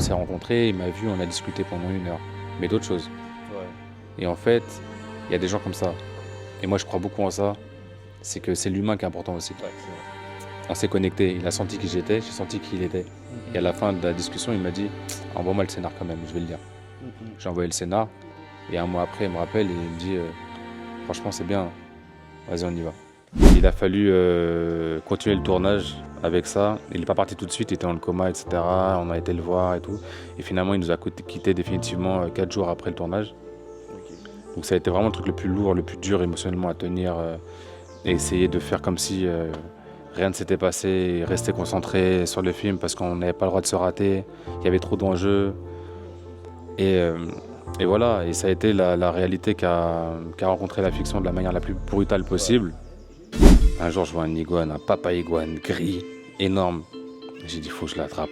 s'est rencontrés, il m'a vu, on a discuté pendant 1 heure, mais d'autres choses. Ouais. Et en fait, il y a des gens comme ça. Et moi, je crois beaucoup en ça. C'est que c'est l'humain qui est important aussi. Ouais, c'est vrai. On s'est connecté, il a senti qui j'étais, j'ai senti qui il était. Et à la fin de la discussion, il m'a dit envoie-moi le scénar quand même, je vais le lire. J'ai envoyé le scénar, et un mois après, il me rappelle et il me dit franchement, c'est bien, vas-y, on y va. Il a fallu continuer le tournage avec ça. Il n'est pas parti tout de suite, il était dans le coma, etc. On a été le voir et tout. Et finalement, il nous a quitté définitivement 4 jours après le tournage. Ok. Donc ça a été vraiment le truc le plus lourd, le plus dur émotionnellement à tenir. Et essayer de faire comme si rien ne s'était passé, et rester concentré sur le film parce qu'on n'avait pas le droit de se rater, il y avait trop d'enjeux. Et, euh, et voilà, et ça a été la réalité qui a rencontré la fiction de la manière la plus brutale possible. Un jour, je vois un iguane, un papa iguane gris, énorme. J'ai dit, faut que je l'attrape.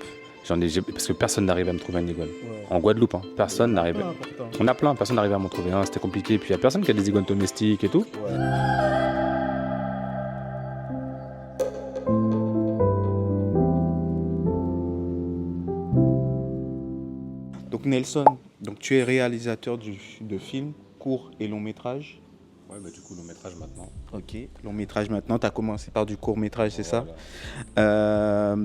Parce que personne n'arrive à me trouver un iguane. Ouais. En Guadeloupe, hein, personne n'arrive. Plein, pourtant. On a plein, personne n'arrive à m'en trouver un, c'était compliqué. Puis il n'y a personne qui a des iguanes domestiques et tout. Ouais. Donc Nelson, donc tu es réalisateur de films, courts et longs métrages. Ouais, bah du coup, long métrage maintenant. Ok, long métrage maintenant, tu as commencé par du court métrage, c'est ça? Voilà.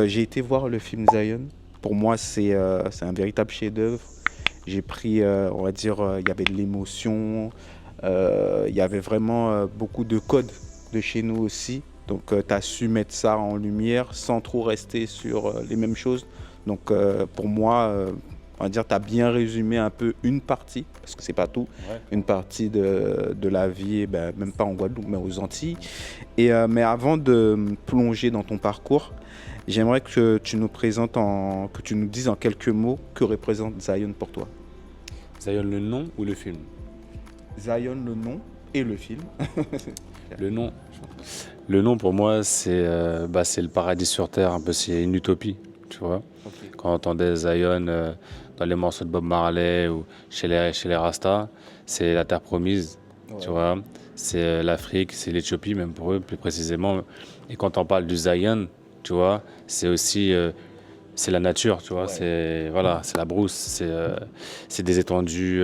J'ai été voir le film Zion. Pour moi, c'est un véritable chef-d'œuvre. J'ai pris, on va dire, il y avait de l'émotion, il y avait vraiment beaucoup de codes de chez nous aussi. Donc, tu as su mettre ça en lumière sans trop rester sur les mêmes choses. Donc, pour moi, on va dire, tu as bien résumé un peu une partie, parce que c'est pas tout, Ouais. une partie de la vie, et ben, même pas en Guadeloupe, mais aux Antilles. Mais avant de me plonger dans ton parcours, j'aimerais que tu nous que tu nous dises en quelques mots que représente Zion pour toi. Zion, le nom ou le film? Zion, le nom et le film. Le nom. Le nom pour moi, c'est le paradis sur terre, un peu, c'est une utopie, tu vois. Ok. Quand on entendait Zion dans les morceaux de Bob Marley ou chez les Rastas, c'est la terre promise, tu Ouais. vois. C'est l'Afrique, c'est l'Éthiopie même pour eux plus précisément. Et quand on parle du Zion, tu vois, c'est aussi c'est la nature, tu vois. Ouais. C'est voilà, c'est la brousse, c'est des étendues,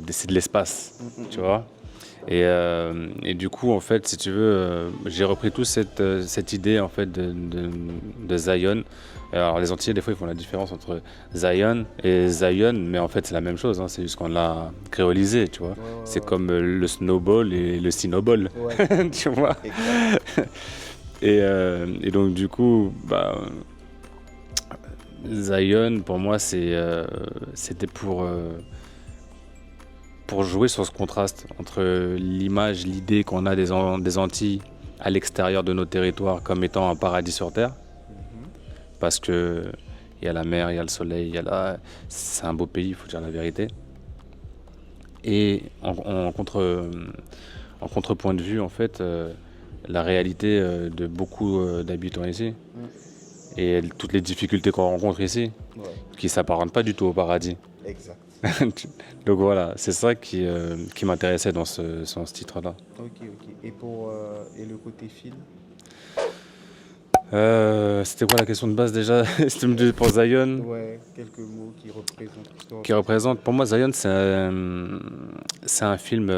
c'est de l'espace, tu vois. Et du coup, en fait, si tu veux, j'ai repris toute cette idée en fait de Zion. Alors les Antillais, des fois, ils font la différence entre Zion et Zion, mais en fait, c'est la même chose, hein, c'est juste qu'on l'a créolisé, tu vois. Ouais, C'est ouais, comme le snowball et le cinnoball, ouais. Ouais. tu vois. Exact. Et donc, du coup, Zion, pour moi, c'était pour jouer sur ce contraste entre l'image, l'idée qu'on a des Antilles à l'extérieur de nos territoires comme étant un paradis sur Terre, Mhm. parce que il y a la mer, il y a le soleil, c'est un beau pays, il faut dire la vérité. Et en contrepoint de vue, en fait, la réalité de beaucoup d'habitants ici Mm. et toutes les difficultés qu'on rencontre ici, Ouais. qui s'apparentent pas du tout au paradis. Exact. Donc voilà, c'est ça qui m'intéressait dans ce titre-là. Ok, ok. Et le côté film? C'était quoi la question de base déjà? C'était pour Zion, Ouais, quelques mots qui représentent l'histoire qui du film. représente. Pour moi, Zion, c'est un film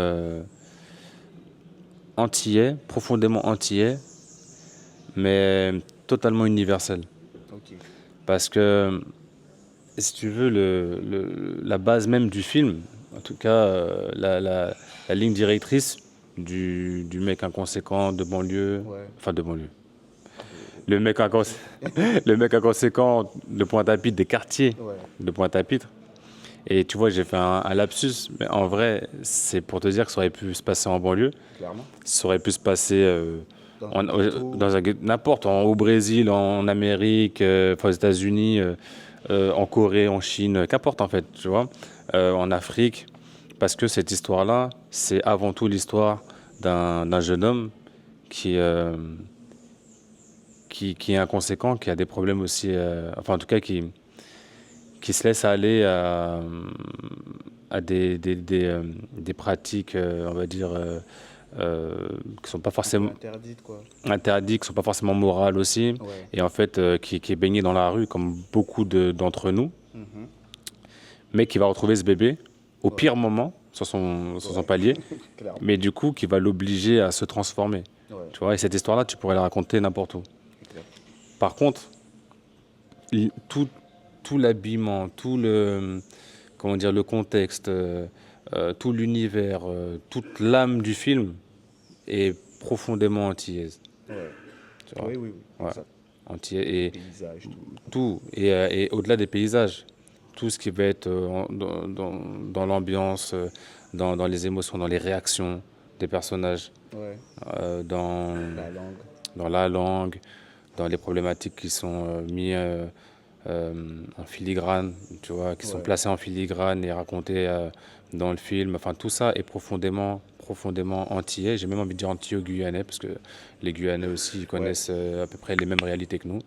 antillais, profondément antillais, mais totalement universel. Ok. Parce que, si tu veux, la base même du film, en tout cas, la ligne directrice du mec inconséquent de banlieue, Ouais. enfin de banlieue, De- le mec, le mec inconséquent de Pointe-à-Pitre, des quartiers Ouais, de Pointe-à-Pitre. Et tu vois, j'ai fait un lapsus, mais en vrai, c'est pour te dire que ça aurait pu se passer en banlieue, clairement. ça aurait pu se passer Dans un ghetto. dans n'importe, au Brésil, en Amérique, enfin, aux États-Unis, en Corée, en Chine, qu'importe en fait, tu vois, en Afrique, parce que cette histoire-là, c'est avant tout l'histoire d'un jeune homme qui, euh, qui est inconséquent, qui a des problèmes aussi, enfin en tout cas qui se laisse aller à des pratiques, on va dire, qui sont pas Un peu forcément interdite, quoi. interdites, qui sont pas forcément morales aussi, Ouais. et en fait qui est baigné dans la rue comme beaucoup d'entre nous. Mhm. mais qui va retrouver ce bébé au Ouais. pire moment sur son Ouais. palier, Clairement. mais du coup qui va l'obliger à se transformer. Ouais. Tu vois, et cette histoire-là, tu pourrais la raconter n'importe où. C'est clair. Par contre, tout, tout l'habillement, comment dire, le contexte, tout l'univers, toute l'âme du film est profondément antillaise. Ouais. Tu vois, Oui, oui, oui. ouais, Exact. antillaise. Les Et paysages, tout. tout, et au-delà des paysages, tout ce qui va être dans l'ambiance, dans les émotions, dans les réactions des personnages, Ouais. euh, dans, La langue. dans la langue, dans les problématiques qui sont mises en filigrane, tu vois, qui sont Ouais. placées en filigrane et racontées dans le film. Enfin, tout ça est profondément, profondément antillais. J'ai même envie de dire antillais-guyanais, parce que les Guyanais aussi ils Ouais. connaissent à peu près les mêmes réalités que nous.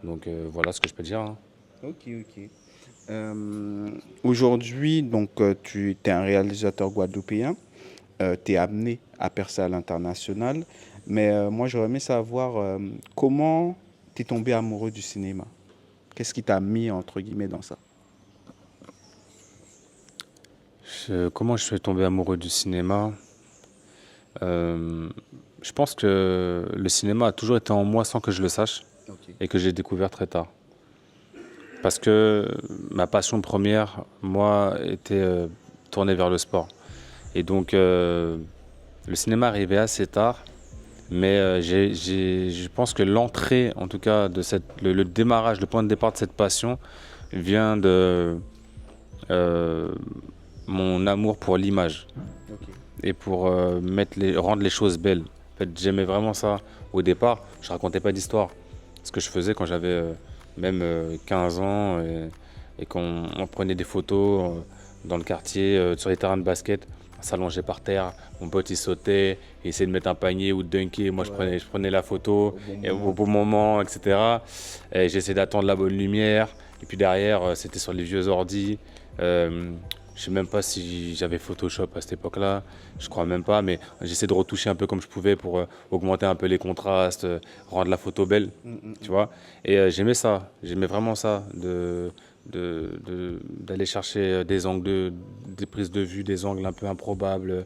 Donc voilà ce que je peux dire, hein. Ok, ok. Aujourd'hui, donc, tu es un réalisateur guadeloupéen. Tu es amené à percer à l'international. Mais moi, j'aurais aimé savoir comment tu es tombé amoureux du cinéma. Qu'est-ce qui t'a mis, entre guillemets, dans ça? Comment je suis tombé amoureux du cinéma? Euh, je pense que le cinéma a toujours été en moi sans que je le sache Ok. et que j'ai découvert très tard. Parce que ma passion première, moi, était tournée vers le sport. Et donc, le cinéma arrivait assez tard, mais je pense que l'entrée, en tout cas, le démarrage, le point de départ de cette passion vient de euh, mon amour pour l'image Ok. et pour rendre les choses belles. En fait, j'aimais vraiment ça au départ. Je racontais pas d'histoire. Ce que je faisais quand j'avais même 15 ans et qu'on on prenait des photos dans le quartier, sur les terrains de basket. On s'allongeait par terre, mon pote il sautait, il essayait de mettre un panier ou de dunker. Moi Ouais. je prenais la photo Au bon et au moment. bon moment, etc. Et j'essayais d'attendre la bonne lumière. Et puis derrière, c'était sur les vieux ordis. Euh, je sais même pas si j'avais Photoshop à cette époque-là, je crois même pas, mais j'essaie de retoucher un peu comme je pouvais pour augmenter un peu les contrastes, rendre la photo belle, tu vois. Et j'aimais ça, j'aimais vraiment ça, d'aller chercher des angles, des prises de vue, des angles un peu improbables,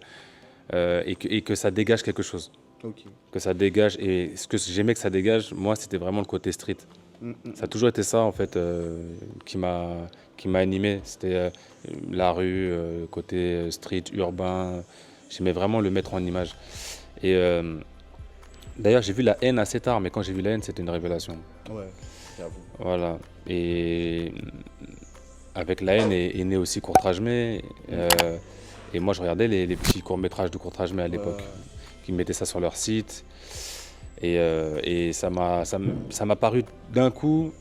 et que ça dégage quelque chose. Ok. Que ça dégage, et ce que j'aimais que ça dégage, moi, c'était vraiment le côté street. Ça a toujours été ça en fait qui m'a animé. C'était la rue, côté street, urbain. J'aimais vraiment le mettre en image. Et d'ailleurs, j'ai vu La Haine assez tard, mais quand j'ai vu La Haine, c'était une révélation. Ouais, j'avoue. Voilà. Et avec La Haine est né aussi Courtrajmé. Et moi, je regardais les petits courts-métrages de Courtrajmé à l'époque, Ouais. qui mettaient ça sur leur site. Et ça m'a paru d'un coup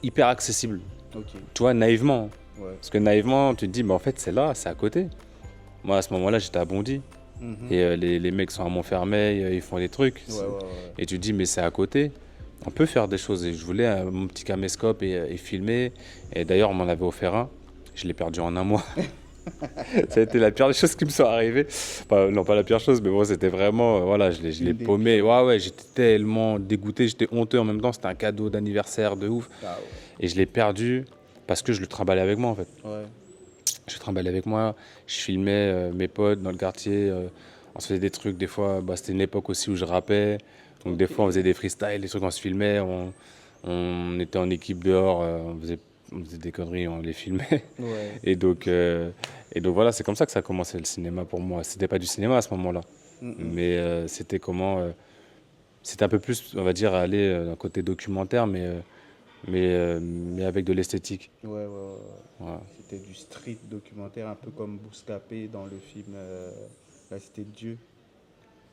hyper accessible. Ok. Tu vois, naïvement. Ouais. Parce que naïvement, tu te dis, mais en fait, c'est là, c'est à côté. Moi, à ce moment-là, j'étais à Bondy. Mhm. Et les mecs sont à Montfermeil, ils font des trucs. Ouais, ouais, ouais. Et tu te dis, mais c'est à côté. On peut faire des choses. Et je voulais mon petit caméscope et filmer. Et d'ailleurs, on m'en avait offert un. Je l'ai perdu en un mois. Ça a été la pire chose qui me soit arrivée. Enfin, non, pas la pire chose, mais bon, c'était vraiment. Voilà, je l'ai Une des paumé. pires. Ouais, ouais, j'étais tellement dégoûté, j'étais honteux en même temps. C'était un cadeau d'anniversaire de ouf. Ah Et je l'ai perdu parce que je le trimballais avec moi, en fait. ouais. Ouais. Je le trimballais avec moi. Je filmais mes potes dans le quartier. On se faisait des trucs. Des fois, bah, c'était une époque aussi où je rappais. Donc, des fois, on faisait des freestyles, des trucs, on se filmait. On était en équipe dehors. On faisait des conneries, on les filmait. Ouais. Et donc, voilà, c'est comme ça que ça a commencé le cinéma pour moi. C'était pas du cinéma à ce moment-là, Mhm. mais c'était c'était un peu plus, on va dire, aller d'un côté documentaire, mais avec de l'esthétique. Ouais, ouais, ouais, ouais. Voilà. C'était du street documentaire, un peu comme Bouscapé dans le film La Cité de Dieu.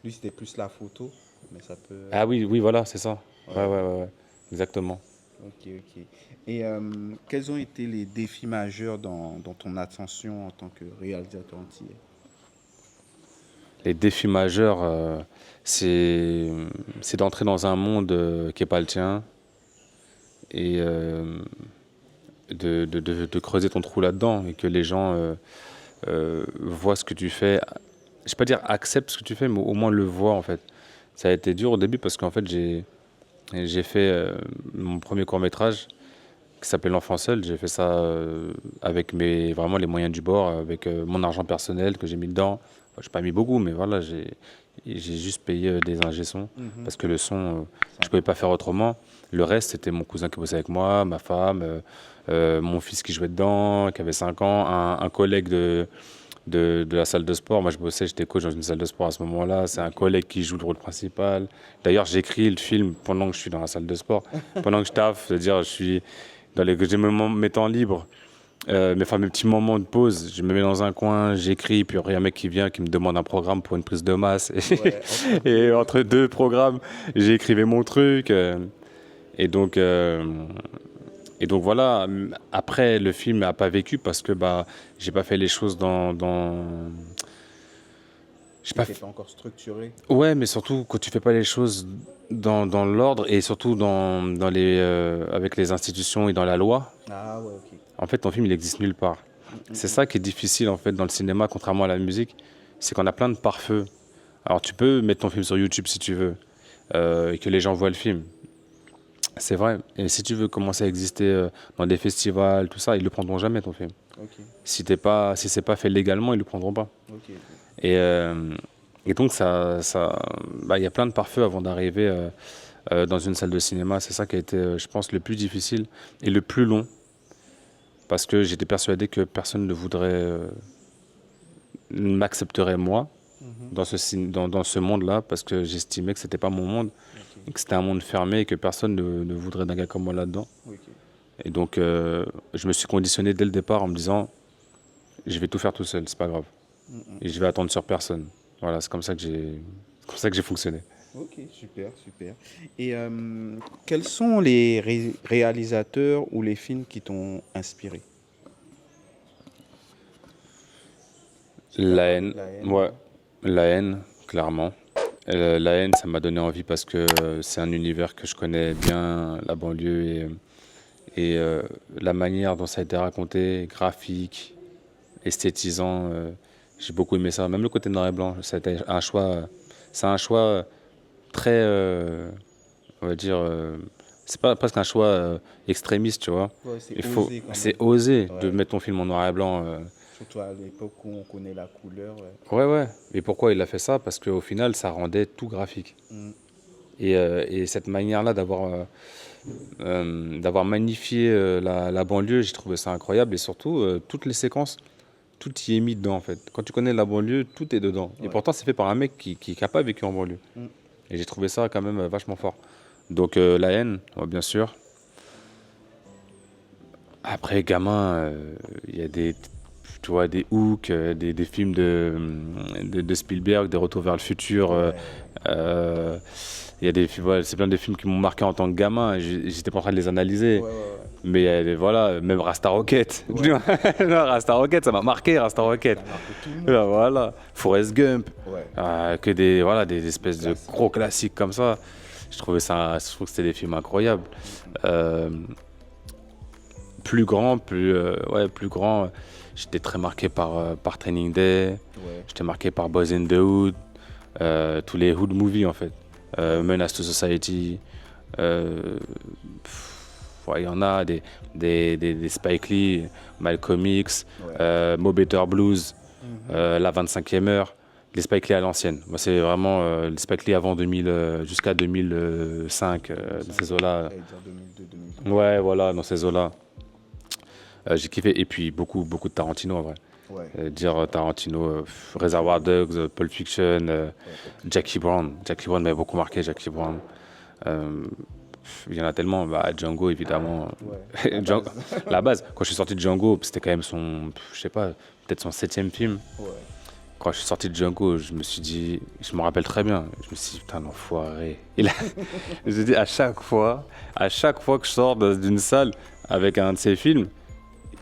Lui, c'était plus la photo, mais ça peut. Ah oui, oui, voilà, c'est ça. Ouais, Ouais, ouais, ouais. ouais, ouais, exactement. Ok, ok. Et quels ont été les défis majeurs dans ton ascension en tant que réalisateur antillais? Les défis majeurs, c'est c'est d'entrer dans un monde qui est pas le tien et de creuser ton trou là-dedans et que les gens voient ce que tu fais. Je vais pas dire accepte ce que tu fais, mais au moins le voient en fait. Ça a été dur au début parce qu'en fait j'ai fait mon premier court métrage qui s'appelle L'Enfant Seul. J'ai fait ça avec vraiment les moyens du bord, avec mon argent personnel que j'ai mis dedans. Enfin, j'ai pas mis beaucoup, mais voilà, j'ai juste payé des ingé sons Mhm. parce que le son, je pouvais pas faire autrement. Le reste, c'était mon cousin qui bossait avec moi, ma femme, mon fils qui jouait dedans, qui avait 5 ans, un collègue de la salle de sport. Moi, je bossais, j'étais coach dans une salle de sport à ce moment-là. C'est un Ok. collègue qui joue le rôle principal. D'ailleurs, j'écris le film pendant que je suis dans la salle de sport, pendant que je taffe, c'est-à-dire je suis que j'ai mes temps libres. Mes petits moments de pause, je me mets dans un coin, j'écris, puis il y a un mec qui vient, qui me demande un programme pour une prise de masse. Ouais, Et entre deux programmes, j'écrivais mon truc. Et donc, euh, et donc voilà. Après, le film n'a pas vécu parce que bah, j'ai pas fait les choses j'ai pas c'était f- pas encore structuré. Ouais, mais surtout quand tu fais pas les choses dans l'ordre et surtout avec les institutions et dans la loi, Ah ouais, ok. en fait, ton film, il existe nulle part. Mm, C'est mm, ça qui est difficile en fait dans le cinéma, contrairement à la musique, c'est qu'on a plein de pare-feux. Alors tu peux mettre ton film sur YouTube si tu veux, et que les gens voient le film. C'est vrai. Et si tu veux commencer à exister dans des festivals, tout ça, ils le prendront jamais ton film. ok, Si c'est pas fait légalement, ils le prendront pas. ok, ok. Et, euh, et donc bah, il y a plein de pare-feux avant d'arriver dans une salle de cinéma. C'est ça qui a été, je pense, le plus difficile et le plus long, parce que j'étais persuadé que personne ne m'accepterait moi Mhm, dans ce monde-là, parce que j'estimais que c'était pas mon monde, ok, et que c'était un monde fermé et que personne ne voudrait d'un gars comme moi là-dedans. ok. Et donc, je me suis conditionné dès le départ en me disant, je vais tout faire tout seul, c'est pas grave. Mm, mm. Et je vais attendre sur personne. Voilà, c'est comme ça que j'ai fonctionné. Ok, super, super. Et quels sont les réalisateurs ou les films qui t'ont inspiré? C'est La d'accord. haine, La haine, ouais, ouais. la haine, clairement. La haine, ça m'a donné envie parce que c'est un univers que je connais bien, la banlieue, et la manière dont ça a été raconté, graphique, esthétisant, j'ai beaucoup aimé ça. Même le côté noir et blanc, c'est un choix très, on va dire, c'est pas presque un choix extrémiste, tu vois. Ouais, c'est osé quand C'est même. oser de Ouais. mettre ton film en noir et blanc. Surtout à l'époque où on connaît la couleur. Ouais. Ouais, ouais. Et pourquoi il a fait ça? Parce qu'au final, ça rendait tout graphique. Mm. Et cette manière-là d'avoir magnifié la banlieue, j'ai trouvé ça incroyable. Et surtout, toutes les séquences, tout y est mis dedans, en fait. Quand tu connais la banlieue, tout est dedans. Et Ouais. pourtant, c'est fait par un mec qui n'a pas vécu en banlieue. Mm. Et j'ai trouvé ça quand même vachement fort. Donc, la haine, ouais, bien sûr. Après, gamin, il y a tu vois, des Hook, des films de Spielberg, des Retours vers le futur. Ouais. Euh, il y a ouais, c'est plein de films qui m'ont marqué en tant que gamin. J'étais pas en train de les analyser. Ouais, ouais, Mais voilà, même Rasta Rocket. ouais. Ouais. Non, Rasta Rocket, ça m'a marqué, Rasta Rocket. Ça a marqué tout le monde. Voilà, Forrest Gump. Ouais. Que voilà, des espèces de Classique. gros classiques comme ça. Je trouve que c'était des films incroyables. Euh, plus grand. J'étais très marqué par Training Day. Ouais. J'étais marqué par Boys in the Hood. Tous les Hood movies en fait. Menace to Society. Ouais, il y en a des Spike Lee, Malcolm X, Ouais. Mo Better Blues, Mhm. La 25e heure. Les Spike Lee à l'ancienne. Moi, c'est vraiment les Spike Lee avant 2000, jusqu'à 2005, dans ces eaux-là. J'allais dire 2002, 2003. Ouais, voilà, dans ces eaux-là. J'ai kiffé. Et puis, beaucoup, beaucoup de Tarantino, en vrai. Ouais. Dire Tarantino, Reservoir Dogs, Pulp Fiction, Ouais. Jackie Brown. Jackie Brown m'avait beaucoup marqué, Jackie Brown. Euh, il y en a tellement. Bah, Django, évidemment. Ouais. La Django- base. la base, quand je suis sorti de Django, c'était quand même je sais pas, peut-être son 7e film. Ouais. Quand je suis sorti de Django, je me suis dit, je me rappelle très bien, je me suis dit, putain, l'enfoiré. Je me suis dit, à chaque fois que je sors d'une salle avec un de ses films,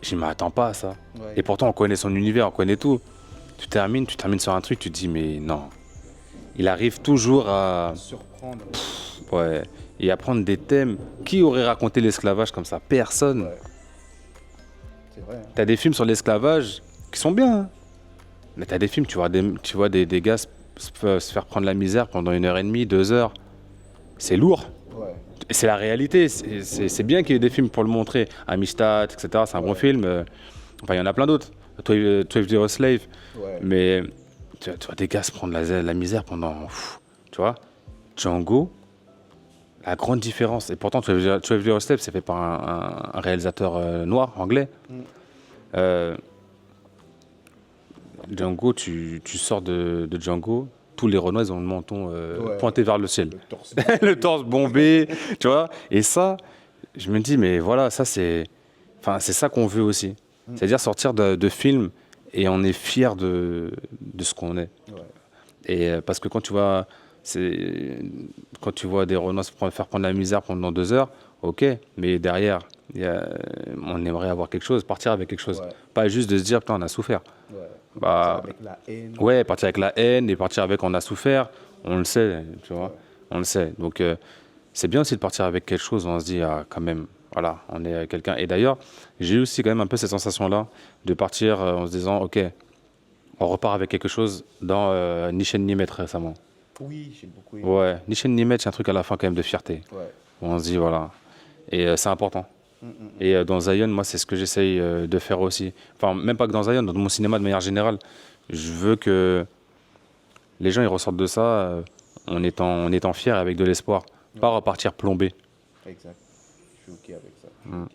je ne m'attends pas à ça. Ouais. Et pourtant, on connaît son univers, on connaît tout. Tu termines sur un truc, tu te dis, mais non. Il arrive toujours à, Surprendre. ouais, et à prendre des thèmes. Qui aurait raconté l'esclavage comme ça? Personne. Ouais. C'est vrai. Hein. T'as des films sur l'esclavage qui sont bien, hein. Mais t'as des films, tu vois des gars se faire prendre la misère pendant 1 heure et demie, 2 heures. C'est lourd. Ouais. Et c'est la réalité. C'est bien qu'il y ait des films pour le montrer. Amistad, etc. C'est un bon film. Enfin, il y en a plein d'autres. 12 Years a Slave. Ouais. Mais tu vois des gars se prendre la misère pendant. Tu vois, Django, la grande différence. Et pourtant, 12 Years a Slave, c'est fait par un réalisateur noir, anglais. Euh, Django, tu sors de Django, tous les Renois, ils ont le menton pointé vers le ciel. Le torse. Le torse bombé, tu vois. Et ça, je me dis, mais voilà, c'est ça qu'on veut aussi. C'est-à-dire sortir de films et on est fier de ce qu'on est. Ouais. Et parce que c'est, quand tu vois des Renois faire prendre la misère pendant 2 heures, ok, mais derrière, on aimerait avoir quelque chose, partir avec quelque chose. Ouais. Pas juste de se dire, putain, on a souffert. Ouais. Bah, Avec la haine. ouais, partir avec la haine et partir avec on a souffert, on le sait, tu vois, on le sait. Donc c'est bien aussi de partir avec quelque chose où on se dit, ah, quand même, voilà, on est quelqu'un. Et d'ailleurs, j'ai eu aussi quand même un peu cette sensation-là de partir en se disant, ok, on repart avec quelque chose dans Ni Chaine ni Maître récemment. Oui, j'ai beaucoup aimé. Ouais, Ni Chaine ni Maître, c'est un truc à la fin quand même de fierté. Ouais. Où on se dit, voilà. Et c'est important. Et dans Zion, moi, c'est ce que j'essaye de faire aussi. Enfin, même pas que dans Zion, dans mon cinéma de manière générale. Je veux que les gens ils ressortent de ça en étant fiers et avec de l'espoir. Pas repartir plombé. Exact. Je suis OK avec ça. Je suis OK.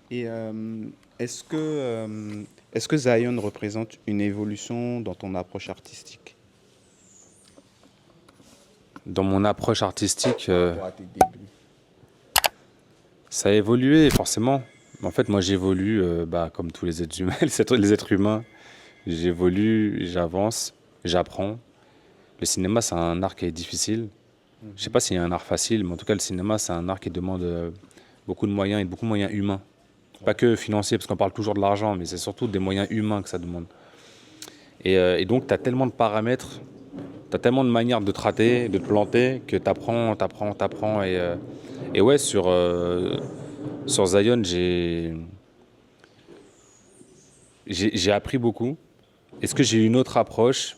Et est-ce que Zion représente une évolution dans ton approche artistique Dans mon approche artistique, par rapport à tes débuts? ça a évolué forcément. En fait, moi j'évolue comme tous les êtres humains, les êtres humains. J'évolue, j'avance, j'apprends. Le cinéma, c'est un art qui est difficile. Je sais pas s'il y a un art facile, mais en tout cas, le cinéma, c'est un art qui demande beaucoup de moyens et beaucoup de moyens humains. Pas que financiers, parce qu'on parle toujours de l'argent, mais c'est surtout des moyens humains que ça demande. Et donc, tu as tellement de paramètres, tu as tellement de manières de te rater, de te planter, que tu apprends, tu apprends, tu apprends. Et ouais, sur Zion, j'ai appris beaucoup. Est-ce que j'ai eu une autre approche?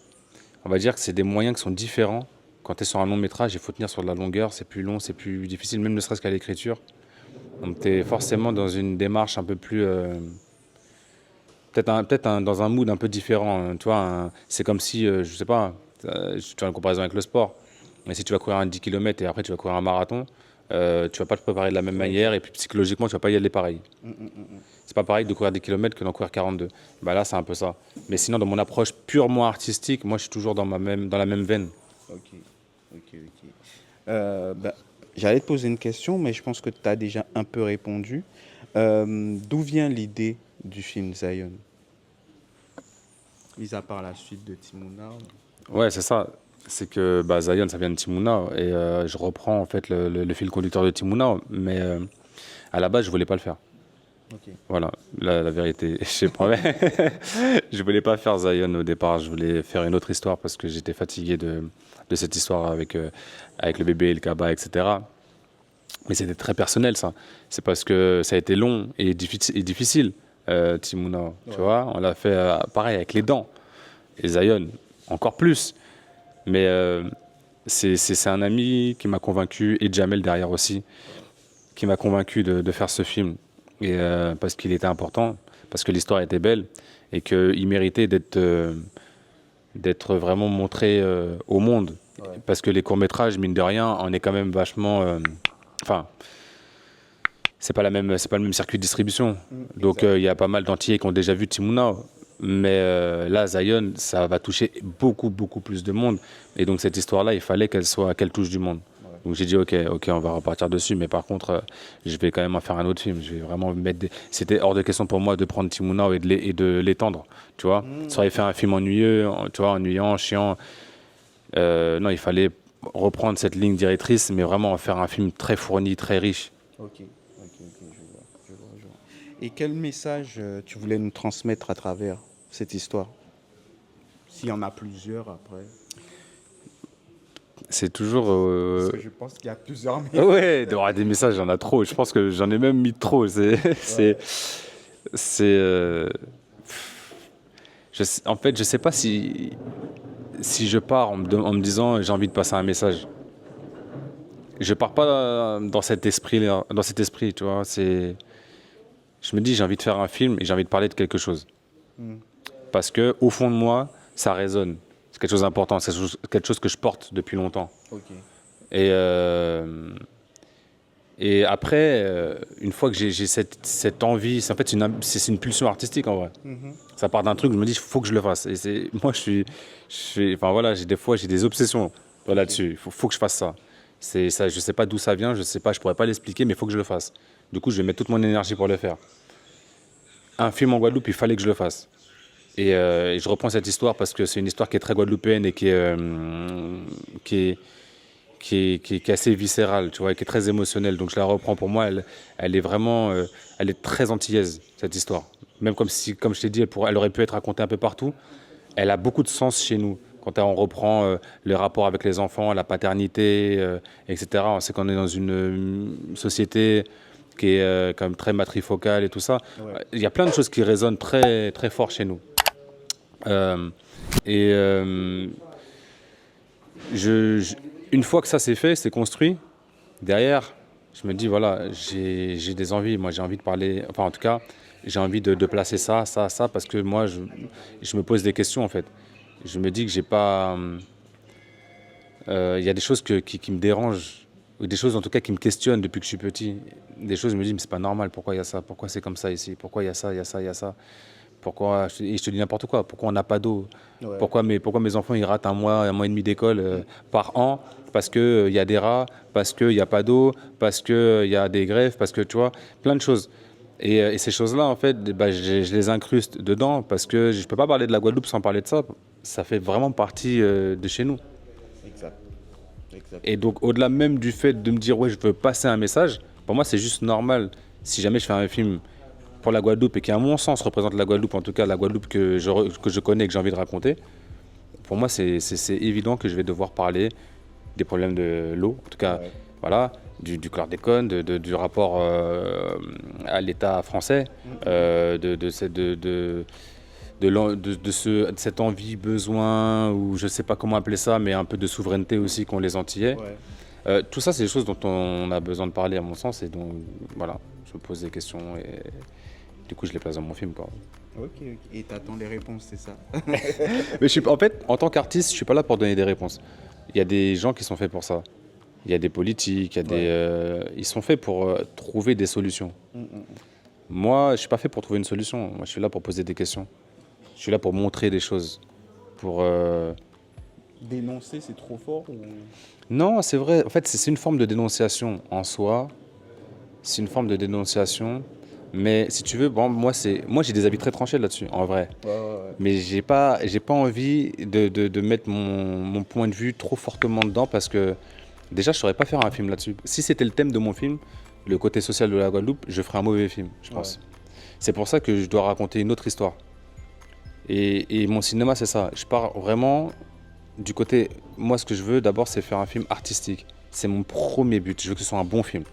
On va dire que c'est des moyens qui sont différents. Quand tu es sur un long métrage, il faut tenir sur de la longueur, c'est plus long, c'est plus difficile, même ne serait-ce qu'à l'écriture. Donc tu es forcément dans une démarche un peu plus... dans un mood un peu différent. Tu vois, c'est comme si, je sais pas, tu as une comparaison avec le sport. Mais si tu vas courir un 10 km et après tu vas courir un marathon, tu vas pas te préparer de la même manière et puis psychologiquement tu vas pas y aller pareil. C'est pas pareil de courir des kilomètres que d'en courir 42. Bah là c'est un peu ça. Mais sinon dans mon approche purement artistique, moi je suis toujours dans la même veine. Ok, ok, ok. J'allais te poser une question, mais je pense que tu as déjà un peu répondu. D'où vient l'idée du film Zion? Mis à part la suite de Timuna. Ouais, c'est ça. C'est que Zion, ça vient de Timuna. Et je reprends en fait le fil conducteur de Timuna. Mais à la base, je voulais pas le faire. Ok. Voilà, la vérité. Je sais pas. Je voulais pas faire Zion au départ. Je voulais faire une autre histoire parce que j'étais fatigué de cette histoire avec le bébé, le cabas, etc. Mais c'était très personnel, ça. C'est parce que ça a été long et difficile, Timuna. Tu vois, on l'a fait pareil avec les dents. Et Zion, encore plus. Mais c'est un ami qui m'a convaincu, et Jamel derrière aussi, qui m'a convaincu de faire ce film. Et parce qu'il était important, parce que l'histoire était belle, et qu'il méritait d'être vraiment montré au monde. Ouais. Parce que les courts-métrages, mine de rien, on est quand même vachement... Enfin, c'est pas le même circuit de distribution. Donc il y a pas mal d'Antillais qui ont déjà vu Timuna. Mais là, Zion, ça va toucher beaucoup, beaucoup plus de monde. Et donc cette histoire-là, il fallait qu'elle touche du monde. Ouais. Donc j'ai dit, ok, on va repartir dessus. Mais par contre, je vais quand même en faire un autre film. Je vais vraiment mettre C'était hors de question pour moi de prendre Timuna et de l'étendre. Tu vois, ça aurait fait un film ennuyeux, tu vois, ennuyant, chiant. Non, il fallait reprendre cette ligne directrice, mais vraiment en faire un film très fourni, très riche. Ok, ok, ok, je vois. Et quel message tu voulais nous transmettre à travers cette histoire? S'il y en a plusieurs après. C'est toujours... Parce que je pense qu'il y a plusieurs messages. Ouais, d'avoir des messages, j'en ai trop. Je pense que j'en ai même mis trop. En fait, je sais pas si je pars en me disant j'ai envie de passer un message. je pars pas dans cet esprit, tu vois. Je me dis, j'ai envie de faire un film et j'ai envie de parler de quelque chose. Mm. Parce que au fond de moi, ça résonne. C'est quelque chose d'important, c'est quelque chose que je porte depuis longtemps. Ok. Et, et après, une fois que j'ai cette envie, en fait, c'est une pulsion artistique en vrai. Mhm. Ça part d'un truc, je me dis, il faut que je le fasse. Et moi, enfin voilà, des fois, j'ai des obsessions là-dessus. Faut que je fasse ça. Ça. Je sais pas d'où ça vient, je sais pas, je pourrais pas l'expliquer, mais il faut que je le fasse. Du coup, je vais mettre toute mon énergie pour le faire. Un film en Guadeloupe, il fallait que je le fasse. Et je reprends cette histoire parce que c'est une histoire qui est très guadeloupéenne et qui est, qui est assez viscérale, tu vois, et qui est très émotionnelle. Donc je la reprends. Pour moi, elle est vraiment, elle est très antillaise, cette histoire. Même comme je t'ai dit, elle aurait pu être racontée un peu partout. Elle a beaucoup de sens chez nous. Quand on reprend le rapport avec les enfants, la paternité, etc. On sait qu'on est dans une société qui est quand même très matrifocale et tout ça. Ouais. Il y a plein de choses qui résonnent très, très fort chez nous. Euh, et une fois que ça c'est fait, c'est construit, derrière, je me dis, voilà, j'ai des envies. Moi, j'ai envie de parler, enfin, en tout cas, j'ai envie de placer ça, parce que moi, je me pose des questions, en fait. Je me dis que j'ai pas. Il y a des choses qui me dérangent, ou des choses, en tout cas, qui me questionnent depuis que je suis petit. Des choses, je me dis, mais c'est pas normal, pourquoi il y a ça? Pourquoi c'est comme ça ici? Pourquoi il y a ça, il y a ça, il y a ça? Pourquoi, et je te dis n'importe quoi, pourquoi on n'a pas d'eau? Ouais. Pourquoi mes enfants ils ratent un mois et demi d'école par an? Parce qu'il y a des rats, parce qu'il n'y a pas d'eau, parce qu'il y a des grèves, parce que tu vois, plein de choses. Et ces choses-là, en fait, bah, je les incruste dedans parce que je ne peux pas parler de la Guadeloupe sans parler de ça. Ça fait vraiment partie de chez nous. Exact. Exact. Et donc, au-delà même du fait de me dire, ouais, je veux passer un message, pour moi, c'est juste normal. Si jamais je fais un film pour la Guadeloupe et qui, à mon sens, représente la Guadeloupe, en tout cas la Guadeloupe que je connais et que j'ai envie de raconter, pour moi, c'est évident que je vais devoir parler des problèmes de l'eau, en tout cas, Ouais. voilà, du chlordécone, du rapport à l'État français, de cette envie, besoin, ou je ne sais pas comment appeler ça, mais un peu de souveraineté aussi qu'ont les Antillais. Ouais. Tout ça, c'est des choses dont on a besoin de parler, à mon sens, et donc, voilà, je me pose des questions et du coup, je les place dans mon film, quoi. Ok, ok. Et t'attends les réponses, c'est ça? Mais en fait, en tant qu'artiste, je suis pas là pour donner des réponses. Il y a des gens qui sont faits pour ça. Il y a des politiques, ils sont faits pour trouver des solutions. Mm, mm, Moi, je suis pas fait pour trouver une solution. Moi, je suis là pour poser des questions. Je suis là pour montrer des choses. Pour Dénoncer, c'est trop fort ou... Non, c'est vrai. En fait, c'est une forme de dénonciation en soi. C'est une forme de dénonciation. Mais si tu veux, bon, moi j'ai des avis très tranchés là-dessus, en vrai. Ouais, ouais, ouais. Mais j'ai pas envie de mettre mon point de vue trop fortement dedans parce que déjà je saurais pas faire un film là-dessus. Si c'était le thème de mon film, le côté social de la Guadeloupe, je ferais un mauvais film, je pense. C'est pour ça que je dois raconter une autre histoire. Et mon cinéma, c'est ça. Je pars vraiment du côté. Moi, ce que je veux d'abord, c'est faire un film artistique. C'est mon premier but. Je veux que ce soit un bon film.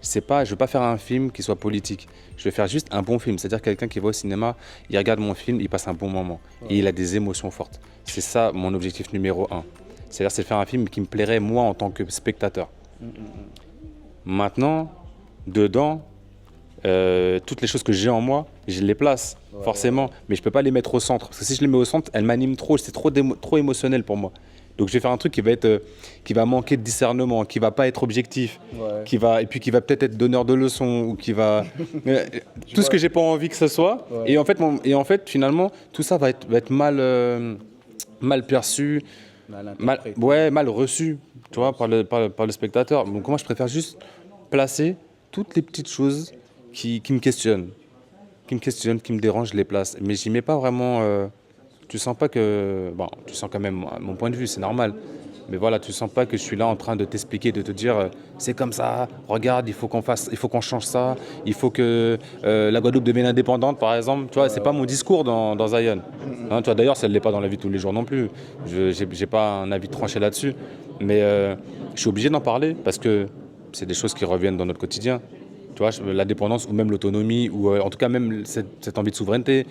Je veux pas faire un film qui soit politique. Je veux faire juste un bon film. C'est-à-dire quelqu'un qui va au cinéma, il regarde mon film, il passe un bon moment. Et il a des émotions fortes. C'est ça mon objectif numéro un. C'est-à-dire c'est faire un film qui me plairait moi en tant que spectateur. Maintenant, dedans, toutes les choses que j'ai en moi, je les place forcément. Mais je peux pas les mettre au centre. Parce que si je les mets au centre, elles m'animent trop. C'est trop émotionnel pour moi. Donc je vais faire un truc qui va manquer de discernement, qui va pas être objectif, Ouais. et puis qui va peut-être être donneur de leçons ou qui va tout ce que j'ai pas envie que ce soit. Ouais. Et en fait finalement tout ça va être mal perçu, mal reçu, tu vois, par le spectateur. Donc moi je préfère juste placer toutes les petites choses qui me questionnent, qui me dérangent, je les place. Mais j'y mets pas vraiment. Tu sens pas que. Bon, tu sens quand même mon point de vue, c'est normal. Mais voilà, tu sens pas que je suis là en train de t'expliquer, de te dire c'est comme ça, regarde, il faut qu'on change ça, il faut que la Guadeloupe devienne indépendante, par exemple. Tu vois, c'est pas mon discours dans Zion. Hein, tu vois, d'ailleurs, ça ne l'est pas dans la vie de tous les jours non plus. Je n'ai pas un avis tranché là-dessus. Mais je suis obligé d'en parler parce que c'est des choses qui reviennent dans notre quotidien. Tu vois, l'indépendance ou même l'autonomie, ou en tout cas même cette envie de souveraineté.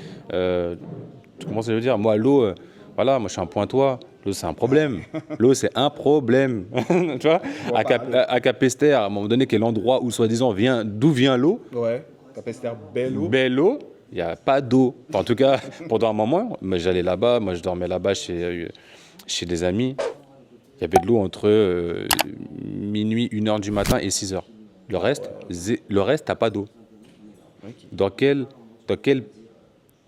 Tu commences à le dire. Moi, l'eau, Voilà, moi je suis un Pointois, l'eau c'est un problème. L'eau c'est un problème. Tu vois, à Capesterre, à un moment donné, qui est l'endroit où soi-disant d'où vient l'eau. Ouais, Capesterre, belle eau. Belle eau, il n'y a pas d'eau. Enfin, en tout cas, pendant un moment, moi, j'allais là-bas, moi je dormais là-bas chez des amis. Il y avait de l'eau entre minuit, 1h du matin et 6h. Le reste, t'as pas d'eau. Ok. Dans quelle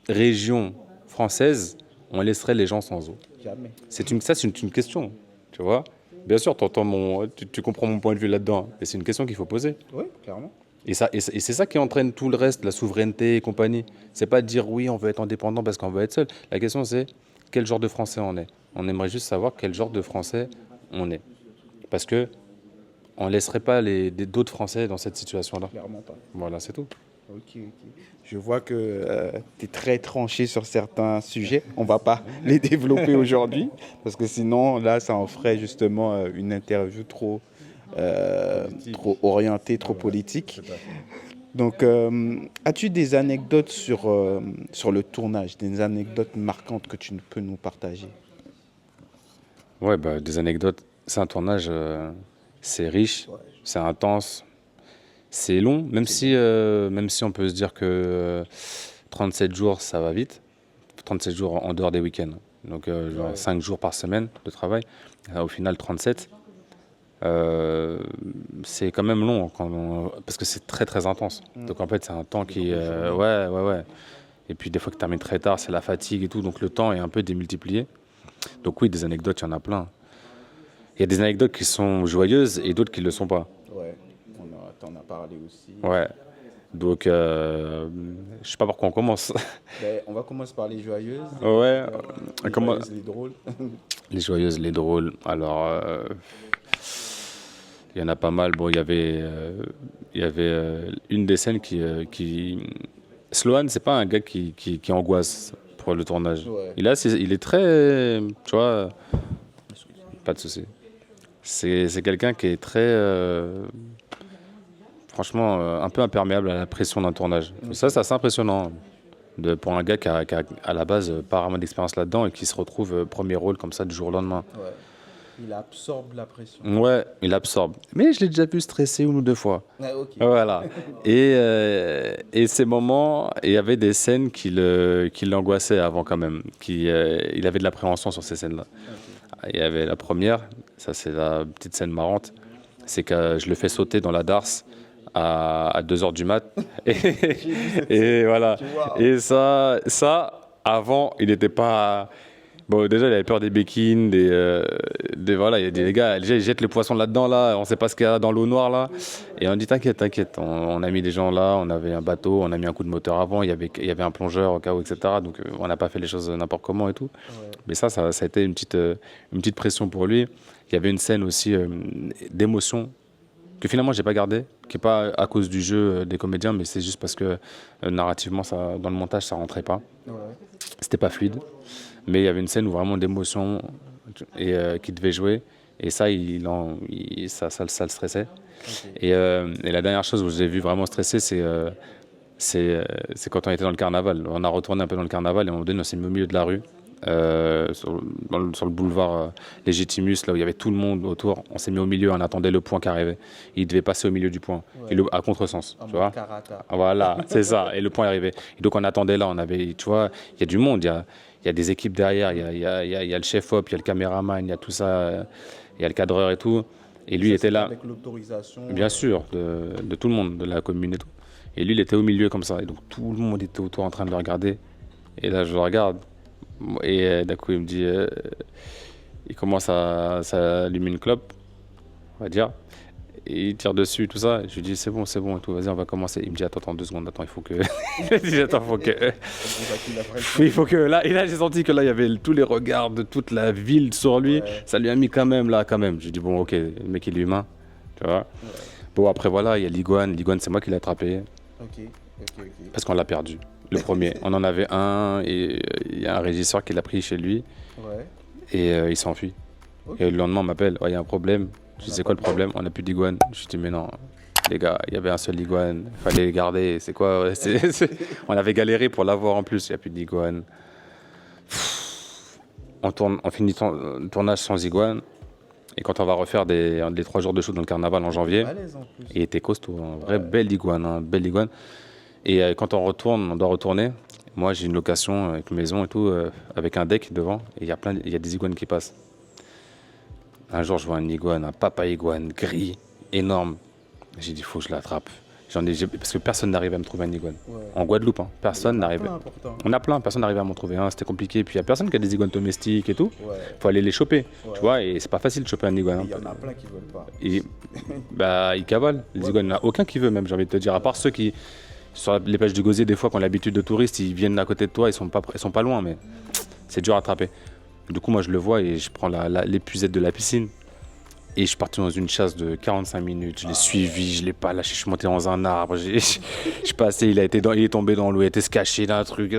région française on laisserait les gens sans eau? Jamais. C'est une question, tu vois. Bien sûr, tu comprends mon point de vue là-dedans, mais c'est une question qu'il faut poser. Oui, clairement. Et c'est ça qui entraîne tout le reste, la souveraineté et compagnie. C'est pas de dire oui, on veut être indépendant parce qu'on veut être seul. La question c'est quel genre de Français on est. On aimerait juste savoir quel genre de Français on est. Parce que on laisserait pas d'autres Français dans cette situation-là. Clairement pas. Voilà, c'est tout. Ok. Je vois que tu es très tranché sur certains sujets. On va pas les développer aujourd'hui parce que sinon, là, ça en ferait justement une interview trop orientée, trop politique. Donc, as-tu des anecdotes sur le tournage, des anecdotes marquantes que tu peux nous partager? Ouais, bah, des anecdotes. C'est un tournage, c'est riche, c'est intense, c'est long, même si on peut se dire que 37 jours, ça va vite. 37 jours en dehors des week-ends. Donc, genre 5 jours par semaine de travail. Au final, 37. C'est quand même long parce que c'est très très intense. Donc en fait c'est un temps qui ouais. Et puis des fois que tu termines très tard, c'est la fatigue et tout, donc le temps est un peu démultiplié. Donc oui, des anecdotes, il y en a plein. Il y a des anecdotes qui sont joyeuses et d'autres qui ne le sont pas. Ouais, t'en as parlé aussi. Ouais. Donc je sais pas par quoi on commence. Ben, on va commencer par les joyeuses. Ouais. Les joyeuses, les drôles. Les joyeuses, les drôles. Alors il y en a pas mal. Bon, il y avait une des scènes qui... Sloan, c'est pas un gars qui angoisse pour le tournage. Ouais. Il est très... Tu vois... Pas de souci. C'est quelqu'un qui est très... franchement, un peu imperméable à la pression d'un tournage. Et ça, c'est assez impressionnant. Pour un gars qui a à la base pas vraiment d'expérience là-dedans et qui se retrouve premier rôle comme ça du jour au lendemain. Ouais. Il absorbe la pression. Ouais, il absorbe. Mais je l'ai déjà vu stresser une ou deux fois. Ah, ok. Voilà. Et ces moments, il y avait des scènes qui l'angoissaient avant quand même. Il avait de l'appréhension sur ces scènes-là. Ok. Il y avait la première, ça c'est la petite scène marrante, c'est que je le fais sauter dans la darse à 2h du mat. Et voilà. Et ça, avant, il n'était pas... Bon, déjà, il avait peur des béquines, voilà, il y a des gars, déjà, ils jettent les poissons là-dedans, là, on ne sait pas ce qu'il y a dans l'eau noire, là. Et on dit, t'inquiète, on a mis des gens là, on avait un bateau, on a mis un coup de moteur avant, il y avait un plongeur au cas où, etc. Donc, on n'a pas fait les choses n'importe comment et tout. Ouais. Mais ça a été une petite pression pour lui. Il y avait une scène aussi d'émotion que finalement, j'ai pas gardée, qui n'est pas à cause du jeu des comédiens, mais c'est juste parce que narrativement, dans le montage, ça rentrait pas. Ouais. C'était pas fluide. Mais il y avait une scène où vraiment d'émotion et qui devait jouer. Et ça, ça le stressait. Okay. Et la dernière chose où j'ai vu vraiment stresser, c'est quand on était dans le carnaval. On a retourné un peu dans le carnaval et à un moment donné, on s'est mis au milieu de la rue, sur le boulevard Légitimus, là où il y avait tout le monde autour. On s'est mis au milieu, on attendait le point qui arrivait. Il devait passer au milieu du point, ouais. À contresens. Tu vois, voilà, c'est ça. Et le point est arrivé. Et donc on attendait là, tu vois, il y a du monde, il y a des équipes derrière, il y a le chef-op, il y a le caméraman, il y a tout ça, il y a le cadreur et tout. Et lui, il était là. Avec l'autorisation. Bien sûr, de tout le monde, de la commune et tout. Et lui, il était au milieu comme ça. Et donc tout le monde était autour en train de le regarder. Et là, je le regarde. Et d'un coup, il me dit, il commence à allumer une clope, on va dire. Et il tire dessus, tout ça. Je lui dis, c'est bon, et tout, vas-y, on va commencer. Il me dit, attends 2 secondes, il faut que... il faut que... Là, et là, j'ai senti que là, il y avait tous les regards de toute la ville sur lui. Ouais. Ça lui a mis quand même. J'ai dit, bon, ok, le mec, il est humain, tu vois. Ouais. Bon, après, voilà, il y a l'iguane. L'iguane, c'est moi qui l'ai attrapé. Ok. Parce qu'on l'a perdu, le premier. On en avait un, et il y a un régisseur qui l'a pris chez lui. Ouais. Et il s'enfuit. Okay. Et le lendemain, on m'appelle, il y a un problème. Je dis, c'est quoi le problème? On n'a plus d'iguane. Je dis, mais non, les gars, il y avait un seul iguane, il fallait les garder. C'est quoi? On avait galéré pour l'avoir en plus, il n'y a plus d'iguane. on finit le tournage sans iguane. Et quand on va refaire les 3 jours de shoot dans le carnaval en janvier, Balèze en plus. il était costaud, un vrai belle iguane, belle iguane. Et quand on doit retourner. Moi, j'ai une location avec une maison et tout, avec un deck devant, et il y a des iguanes qui passent. Un jour, je vois un iguane, un papa iguane gris, énorme. J'ai dit, faut que je l'attrape. Parce que personne n'arrive à me trouver un iguane. Ouais. En Guadeloupe, hein, personne n'arrive. Plein important. On a plein, personne n'arrive à m'en trouver un, c'était compliqué. Puis il n'y a personne qui a des iguanes domestiques et tout. Ouais. Faut aller les choper, Ouais. tu vois, et c'est pas facile de choper un iguane. Il y en a plein qui veulent pas. Ils cavalent. Les iguanes, il n'y en a aucun qui veut, même, j'ai envie de te dire. À part ceux qui, sur les plages du Gosier, des fois, qui ont l'habitude de touristes, ils viennent à côté de toi, ils sont pas loin, mais c'est dur à attraper. Du coup, moi, je le vois et je prends l'épuisette de la piscine. Et je suis parti dans une chasse de 45 minutes. Je l'ai suivi, je l'ai pas lâché. Je suis monté dans un arbre. Je suis passé, il est tombé dans l'eau, il était se caché dans un truc.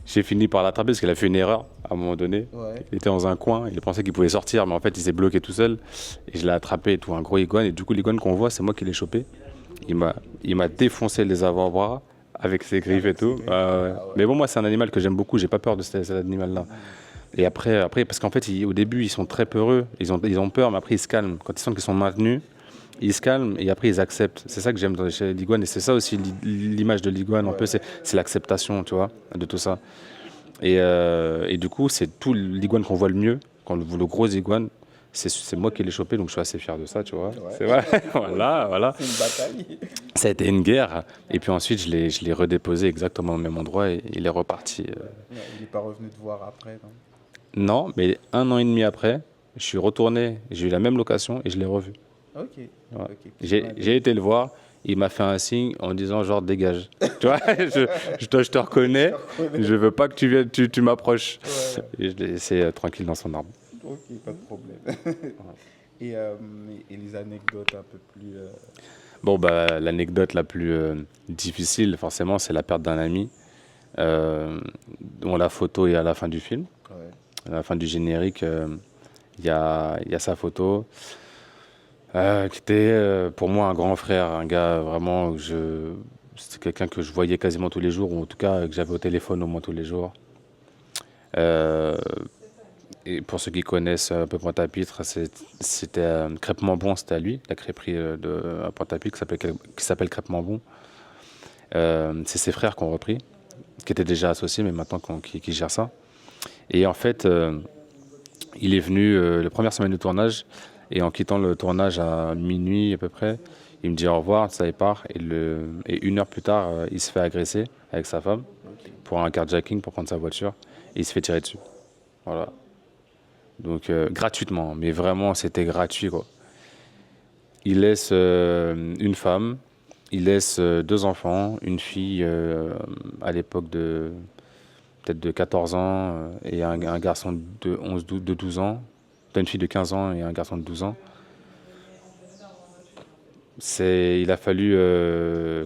J'ai fini par l'attraper parce qu'il a fait une erreur à un moment donné. Ouais. Il était dans un coin, il pensait qu'il pouvait sortir, mais en fait, il s'est bloqué tout seul. Et je l'ai attrapé et tout, un gros iguane. Et du coup, l'iguane qu'on voit, c'est moi qui l'ai chopé. Il m'a défoncé les avant-bras avec ses griffes et tout. Mais bon, moi, c'est un animal que j'aime beaucoup. J'ai pas peur de cet animal-là. Et après, parce qu'en fait, au début, ils sont très peureux. Ils ont peur, mais après, ils se calment. Quand ils sentent qu'ils sont maintenus, ils se calment et après, ils acceptent. C'est ça que j'aime chez l'iguane. Et c'est ça aussi l'image de l'iguane, un peu, c'est l'acceptation, tu vois, de tout ça. Et du coup, c'est tout l'iguane qu'on voit le mieux, le gros iguane. C'est moi qui l'ai chopé, donc je suis assez fier de ça, tu vois. Ouais. C'est vrai, voilà. C'est une bataille. Ça a été une guerre. Et puis ensuite, je l'ai redéposé exactement au même endroit et il est reparti. Ouais, il n'est pas revenu te voir après, non? Non, mais 1 an et demi après, je suis retourné, j'ai eu la même location et je l'ai revu. Ok. Ouais. Ok. J'ai été le voir, il m'a fait un signe en disant genre dégage. Tu vois, je te reconnais, je veux pas que tu viennes, tu m'approches. Ouais. Et je l'ai laissé tranquille dans son arbre. Ok, pas de problème. Et les anecdotes un peu plus... Bon, bah, l'anecdote la plus difficile, forcément, c'est la perte d'un ami, dont la photo est à la fin du film. Ouais. À la fin du générique, il y a sa photo, qui était pour moi un grand frère, un gars vraiment, c'était quelqu'un que je voyais quasiment tous les jours, ou en tout cas que j'avais au téléphone au moins tous les jours. Euh, et pour ceux qui connaissent un peu Pointe-à-Pitre, c'était Crêpe Mambon, c'était à lui, la crêperie à Pointe-à-Pitre qui s'appelle Crêpe Mambon. C'est ses frères qui ont repris, qui étaient déjà associés, mais maintenant qui gèrent ça. Et en fait, il est venu la première semaine de tournage, et en quittant le tournage à minuit à peu près, il me dit au revoir, ça y part, et 1 heure plus tard, il se fait agresser avec sa femme pour un carjacking, pour prendre sa voiture, et il se fait tirer dessus. Voilà. Donc gratuitement, mais vraiment c'était gratuit, quoi. Il laisse une femme, il laisse 2 enfants, une fille à l'époque peut-être de 14 ans et un garçon de 12 ans. T'as une fille de 15 ans et un garçon de 12 ans. Il a fallu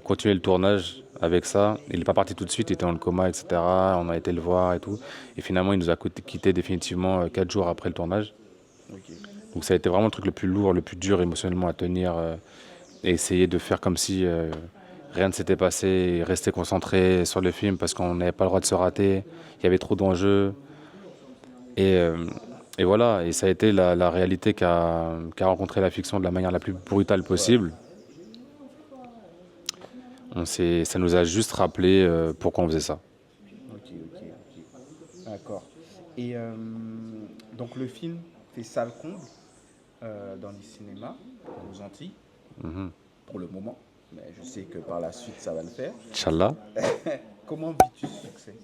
continuer le tournage avec ça. Il n'est pas parti tout de suite, il était dans le coma, etc. On a été le voir et tout. Et finalement, il nous a quitté définitivement 4 jours après le tournage. Ok. Donc ça a été vraiment le truc le plus lourd, le plus dur émotionnellement à tenir. Et essayer de faire comme si rien ne s'était passé, et rester concentré sur le film parce qu'on n'avait pas le droit de se rater. Il y avait trop d'enjeux. Et voilà, et ça a été la réalité qu'a rencontré la fiction de la manière la plus brutale possible. Ça nous a juste rappelé pourquoi on faisait ça. Ok. D'accord. Et donc le film fait salle comble dans les cinémas aux Antilles, pour le moment. Mais je sais que par la suite, ça va le faire. Inch'Allah. Comment vis-tu ce succès?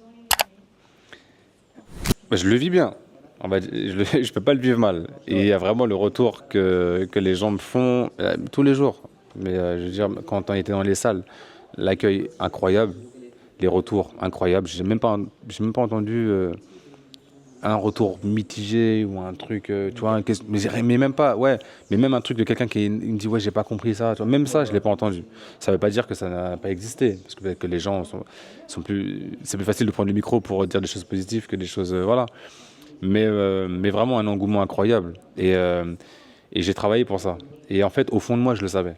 Bah, je le vis bien. Je peux pas le vivre mal. Et il y a vraiment le retour que les gens me font tous les jours. Mais je veux dire, quand on était dans les salles, l'accueil incroyable, les retours incroyables. J'ai même pas entendu un retour mitigé ou un truc, tu vois, mais même pas, ouais, mais même un truc de quelqu'un il me dit ouais, j'ai pas compris ça, tu vois, même ça je l'ai pas entendu. Ça veut pas dire que ça n'a pas existé, parce que peut-être que les gens sont plus, c'est plus facile de prendre le micro pour dire des choses positives que des choses, voilà. Mais vraiment un engouement incroyable et j'ai travaillé pour ça. Et en fait, au fond de moi, je le savais,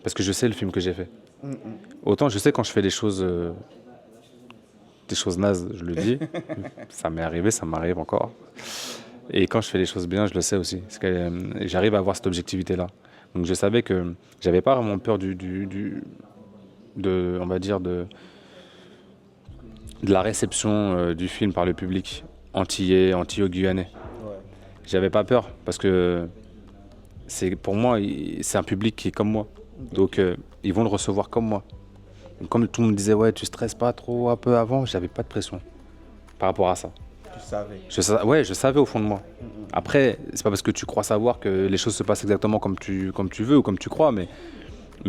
parce que je sais le film que j'ai fait. Autant je sais quand je fais des choses les choses nazes, je le dis. Ça m'est arrivé, ça m'arrive encore. Et quand je fais les choses bien, je le sais aussi. Parce que j'arrive à avoir cette objectivité-là. Donc je savais que j'avais pas vraiment peur on va dire, de la réception du film par le public antillais, antillo-guyanais. Ouais. J'avais pas peur parce que pour moi, c'est un public qui est comme moi. Donc ils vont le recevoir comme moi. Donc, comme tout le monde disait, ouais, tu stresses pas trop un peu avant, j'avais pas de pression par rapport à ça. Tu savais. Ouais, je savais au fond de moi. Après, c'est pas parce que tu crois savoir que les choses se passent exactement comme tu veux ou comme tu crois, mais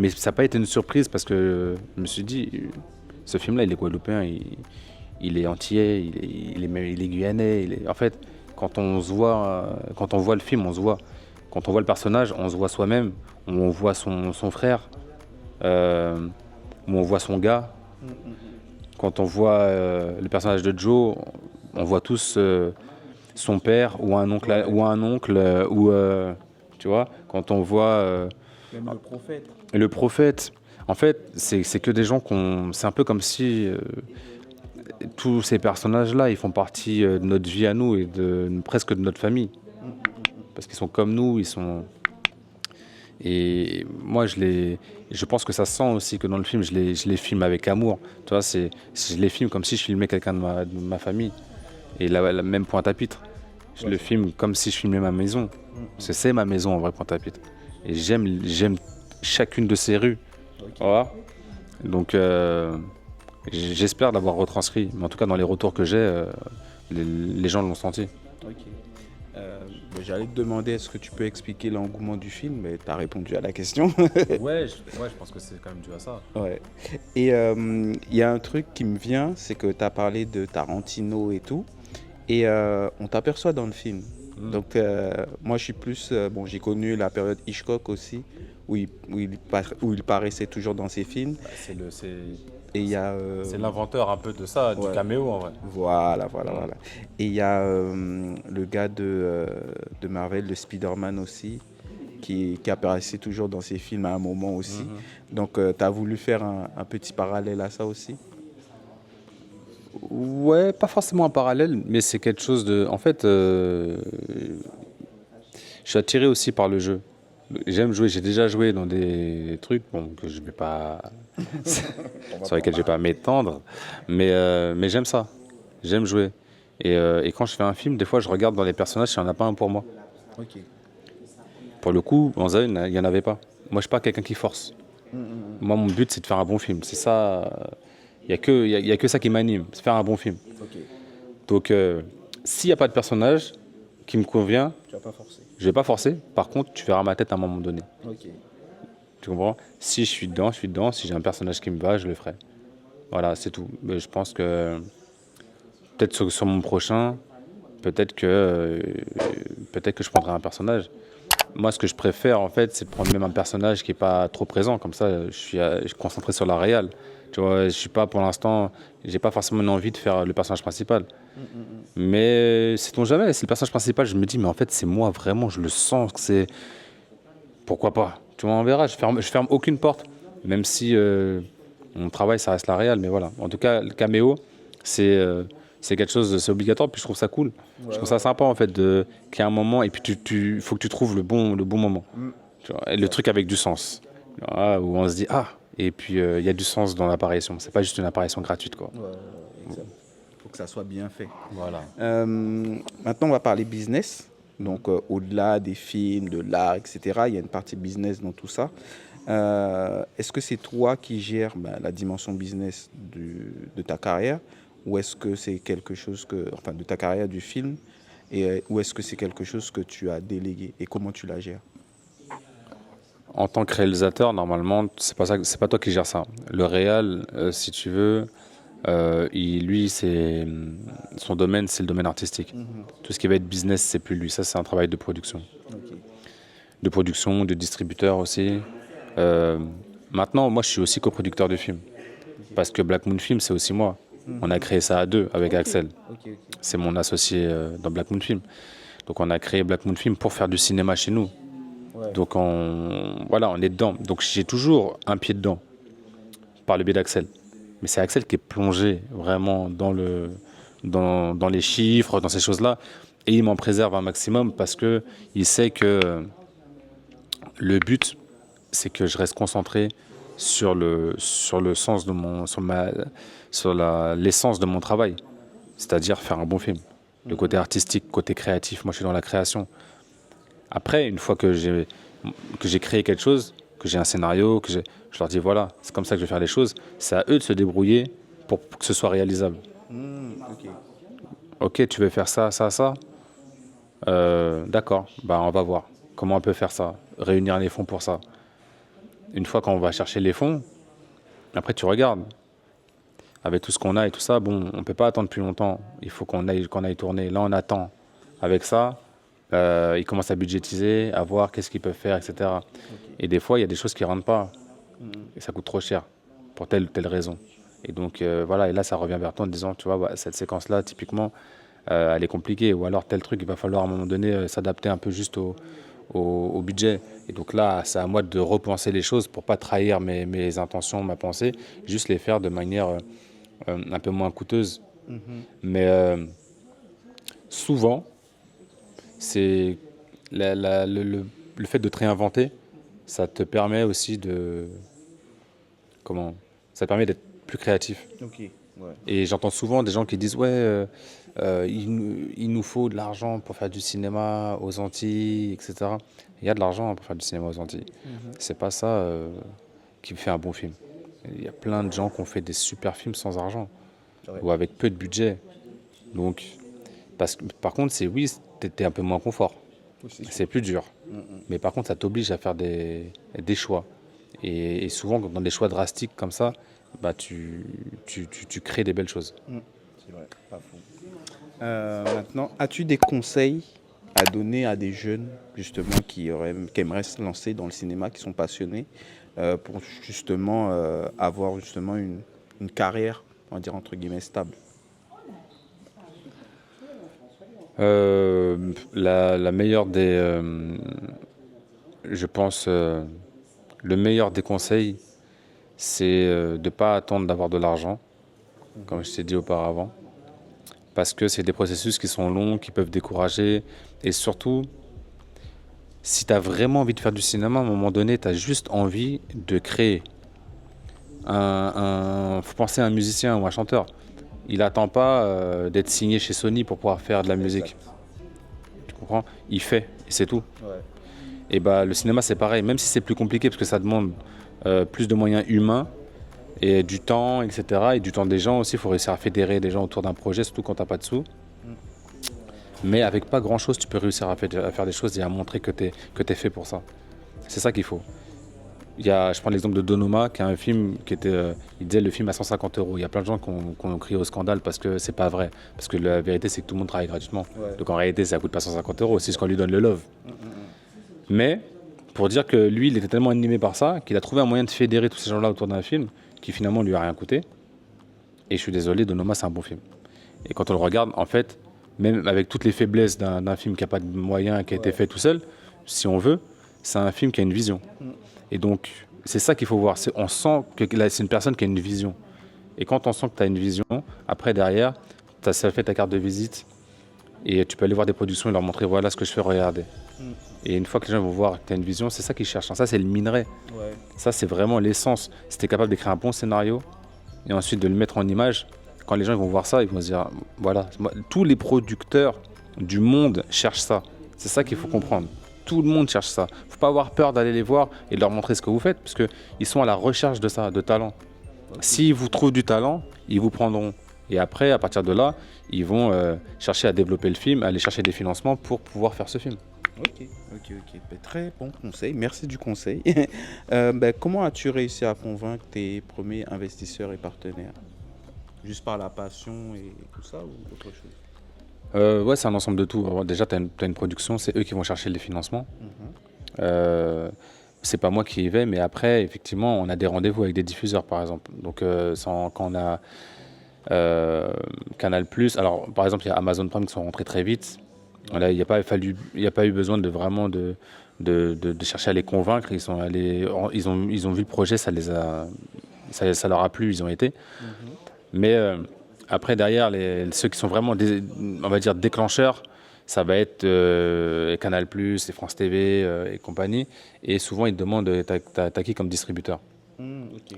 ça n'a pas été une surprise parce que je me suis dit, ce film-là, il est guadeloupéen, il est antillais, il est guyanais. En fait, quand on voit le film, on se voit. Quand on voit le personnage, on se voit soi-même, on voit son frère, on voit son gars. Quand on voit le personnage de Joe, on voit tous son père ou un oncle, tu vois, quand on voit Même le prophète. le prophète, en fait, c'est que des gens c'est un peu comme si tous ces personnages-là, ils font partie de notre vie à nous et presque de notre famille. Parce qu'ils sont comme nous, Et moi, je pense que ça se sent aussi que dans le film, je les filme avec amour. Tu vois, je les filme comme si je filmais quelqu'un de ma famille. Et la même Pointe-à-Pitre. Je le filme comme si je filmais ma maison. Parce que c'est ma maison en vrai, Pointe-à-Pitre. Et j'aime chacune de ces rues. Voilà. Donc, j'espère l'avoir retranscrit. Mais en tout cas, dans les retours que j'ai, les gens l'ont senti. Ok. J'allais te demander est-ce que tu peux expliquer l'engouement du film, mais tu as répondu à la question. Ouais, je pense que c'est quand même dû à ça. Ouais. Et il y a un truc qui me vient, c'est que tu as parlé de Tarantino et tout, et on t'aperçoit dans le film. Donc moi je suis plus, bon j'ai connu la période Hitchcock aussi, où il paraissait toujours dans ses films. Et il y a... c'est l'inventeur un peu de ça, du caméo en vrai. Voilà. Et il y a le gars de Marvel, de Spider-Man aussi, qui apparaissait toujours dans ses films à un moment aussi. Donc tu as voulu faire un petit parallèle à ça aussi? Ouais, pas forcément un parallèle, mais c'est quelque chose de... En fait, je suis attiré aussi par le jeu. J'aime jouer, j'ai déjà joué dans des trucs que je vais pas... sur lesquels je vais pas m'étendre, mais j'aime ça, j'aime jouer. Et quand je fais un film, des fois je regarde dans les personnages s'il n'y en a pas un pour moi. Ok. Pour le coup, dans Zion, il n'y en avait pas. Moi je suis pas quelqu'un qui force. Moi mon but c'est de faire un bon film, c'est ça, il y a que ça qui m'anime, c'est faire un bon film. Ok. Donc s'il n'y a pas de personnage qui me convient, Tu vas pas forcer. je vais pas forcer, par contre tu verras ma tête à un moment donné. Ok. Tu comprends? Si je suis dedans, je suis dedans. Si j'ai un personnage qui me va, je le ferai. Voilà, c'est tout. Mais je pense que peut-être sur mon prochain, peut-être que je prendrai un personnage. Moi, ce que je préfère, en fait, c'est de prendre même un personnage qui n'est pas trop présent. Comme ça, je suis concentré sur la réal. Tu vois, je suis pas pour l'instant, j'ai pas forcément envie de faire le personnage principal. Mais sait-on jamais, c'est le personnage principal, je me dis, mais en fait, c'est moi vraiment, je le sens que c'est. Pourquoi pas? Tu vois, on verra, je ferme aucune porte. Même si mon travail, ça reste la réal, mais voilà. En tout cas, le caméo, c'est quelque chose, c'est obligatoire, puis je trouve ça cool. Je trouve ça sympa, en fait, qu'il y ait un moment, et puis il faut que tu trouves le bon moment. Tu vois, et le truc avec du sens. Tu vois, où on se dit, ah, et puis il y a du sens dans l'apparition. C'est pas juste une apparition gratuite, quoi. Exact. Faut que ça soit bien fait. Voilà. Maintenant, on va parler business. Donc, au-delà des films, de l'art, etc., il y a une partie business dans tout ça. Est-ce que c'est toi qui gères la dimension business de ta carrière, ou est-ce que c'est quelque chose de ta carrière du film, ou est-ce que c'est quelque chose que tu as délégué, et comment tu la gères? En tant que réalisateur, normalement, c'est pas toi qui gères ça. Le réal, si tu veux, son domaine, c'est le domaine artistique. Tout ce qui va être business, c'est plus lui. Ça, c'est un travail de production. Ok. De production, de distributeur aussi. Maintenant, moi, je suis aussi coproducteur de film. Parce que Black Moon Film, c'est aussi moi. On a créé ça à deux avec Axel. Ok. C'est mon associé dans Black Moon Film. Donc, on a créé Black Moon Film pour faire du cinéma chez nous. Ouais. Donc, on est dedans. Donc, j'ai toujours un pied dedans, par le biais d'Axel. Mais c'est Axel qui est plongé vraiment dans les chiffres, dans ces choses-là. Et il m'en préserve un maximum parce que il sait que le but, c'est que je reste concentré sur le sens de l'essence de mon travail, c'est-à-dire faire un bon film. Le côté artistique, côté créatif, moi je suis dans la création. Après, une fois que j'ai créé quelque chose, que j'ai un scénario, je leur dis voilà, c'est comme ça que je vais faire les choses. C'est à eux de se débrouiller pour que ce soit réalisable. Ok. Ok, tu veux faire ça, ça, ça. D'accord, bah on va voir comment on peut faire ça, réunir les fonds pour ça. Une fois qu'on va chercher les fonds, après tu regardes. Avec tout ce qu'on a et tout ça, bon, on ne peut pas attendre plus longtemps. Il faut qu'on aille tourner. Là, on attend. Avec ça, ils commencent à budgétiser, à voir qu'est-ce qu'ils peuvent faire, etc. Et des fois, il y a des choses qui ne rentrent pas. Et ça coûte trop cher pour telle ou telle raison. Et donc, voilà, et là, ça revient vers toi en te disant, tu vois, bah, cette séquence-là, typiquement, elle est compliquée. Ou alors, tel truc, il va falloir à un moment donné s'adapter un peu juste au budget. Et donc là, c'est à moi de repenser les choses pour pas trahir mes intentions, ma pensée, juste les faire de manière un peu moins coûteuse. Mais souvent, c'est le fait de te réinventer, ça te permet aussi comment, ça te permet d'être plus créatif. Ok. Ouais. Et j'entends souvent des gens qui disent ouais, il nous faut de l'argent pour faire du cinéma aux Antilles, etc. Il y a de l'argent pour faire du cinéma aux Antilles. C'est pas ça qui fait un bon film. Il y a plein de gens qui ont fait des super films sans argent Ouais. ou avec peu de budget. Donc, par contre, oui, t'es un peu moins confort. C'est plus dur. Mais par contre, ça t'oblige à faire des choix. Et souvent, dans des choix drastiques comme ça, bah, tu crées des belles choses. C'est vrai, pas faux. Maintenant, as-tu des conseils à donner à des jeunes justement qui aimeraient se lancer dans le cinéma, qui sont passionnés, pour justement avoir justement une carrière, on va dire entre guillemets, stable? La meilleure je pense, le meilleur des conseils, c'est de ne pas attendre d'avoir de l'argent, comme je t'ai dit auparavant, parce que c'est des processus qui sont longs, qui peuvent décourager, et surtout, si tu as vraiment envie de faire du cinéma, à un moment donné, tu as juste envie de créer. Faut penser à un musicien ou un chanteur. Il n'attend pas d'être signé chez Sony pour pouvoir faire de la musique. Tu comprends? Il fait, et c'est tout. Ouais. Et bah, le cinéma, c'est pareil, même si c'est plus compliqué parce que ça demande plus de moyens humains et du temps, etc. Et du temps des gens aussi. Il faut réussir à fédérer des gens autour d'un projet, surtout quand tu n'as pas de sous. Mais avec pas grand-chose, tu peux réussir à faire des choses et à montrer que tu es fait pour ça. C'est ça qu'il faut. Je prends l'exemple de Donoma, qui a un film qui était. Il disait le film à 150 euros. Il y a plein de gens qui ont crié au scandale parce que c'est pas vrai. Parce que la vérité, c'est que tout le monde travaille gratuitement. Ouais. Donc en réalité, ça coûte pas 150 euros. C'est ce qu'on lui donne le love. Mais pour dire que lui, il était tellement animé par ça qu'il a trouvé un moyen de fédérer tous ces gens-là autour d'un film qui finalement lui a rien coûté. Et je suis désolé, Donoma, c'est un bon film. Et quand on le regarde, en fait, même avec toutes les faiblesses d'un film qui n'a pas de moyens, qui a été fait tout seul, si on veut, c'est un film qui a une vision. Et donc, c'est ça qu'il faut voir. On sent que là, c'est une personne qui a une vision. Et quand on sent que tu as une vision, après, derrière, tu as fait ta carte de visite et tu peux aller voir des productions et leur montrer voilà ce que je fais, regarder. Et une fois que les gens vont voir que tu as une vision, c'est ça qu'ils cherchent. Ça, c'est le minerai. Ouais. Ça, c'est vraiment l'essence. Si tu es capable d'écrire un bon scénario et ensuite de le mettre en image, quand les gens ils vont voir ça, ils vont se dire voilà, tous les producteurs du monde cherchent ça. C'est ça qu'il faut comprendre. Tout le monde cherche ça. Il ne faut pas avoir peur d'aller les voir et de leur montrer ce que vous faites, parce qu'ils sont à la recherche de ça, de talent. S'ils vous trouvent du talent, ils vous prendront. Et après, à partir de là, ils vont chercher à développer le film, aller chercher des financements pour pouvoir faire ce film. Ok. Ben, très bon conseil. Merci du conseil. Comment as-tu réussi à convaincre tes premiers investisseurs et partenaires? Juste par la passion et tout ça ou autre chose? Ouais, c'est un ensemble de tout. Alors, déjà, tu as une production, c'est eux qui vont chercher les financements. C'est pas moi qui y vais, mais après, effectivement, on a des rendez-vous avec des diffuseurs, par exemple. Donc, quand on a Canal+, alors par exemple, il y a Amazon Prime qui sont rentrés très vite. Là, il n'y a pas eu besoin de vraiment de chercher à les convaincre. Ils ont vu le projet, ça les a ça leur a plu, ils ont été. Mais après, derrière, ceux qui sont vraiment, on va dire, déclencheurs, ça va être Canal+, et France TV et compagnie. Et souvent, ils te demandent, t'as qui comme distributeur? Ok.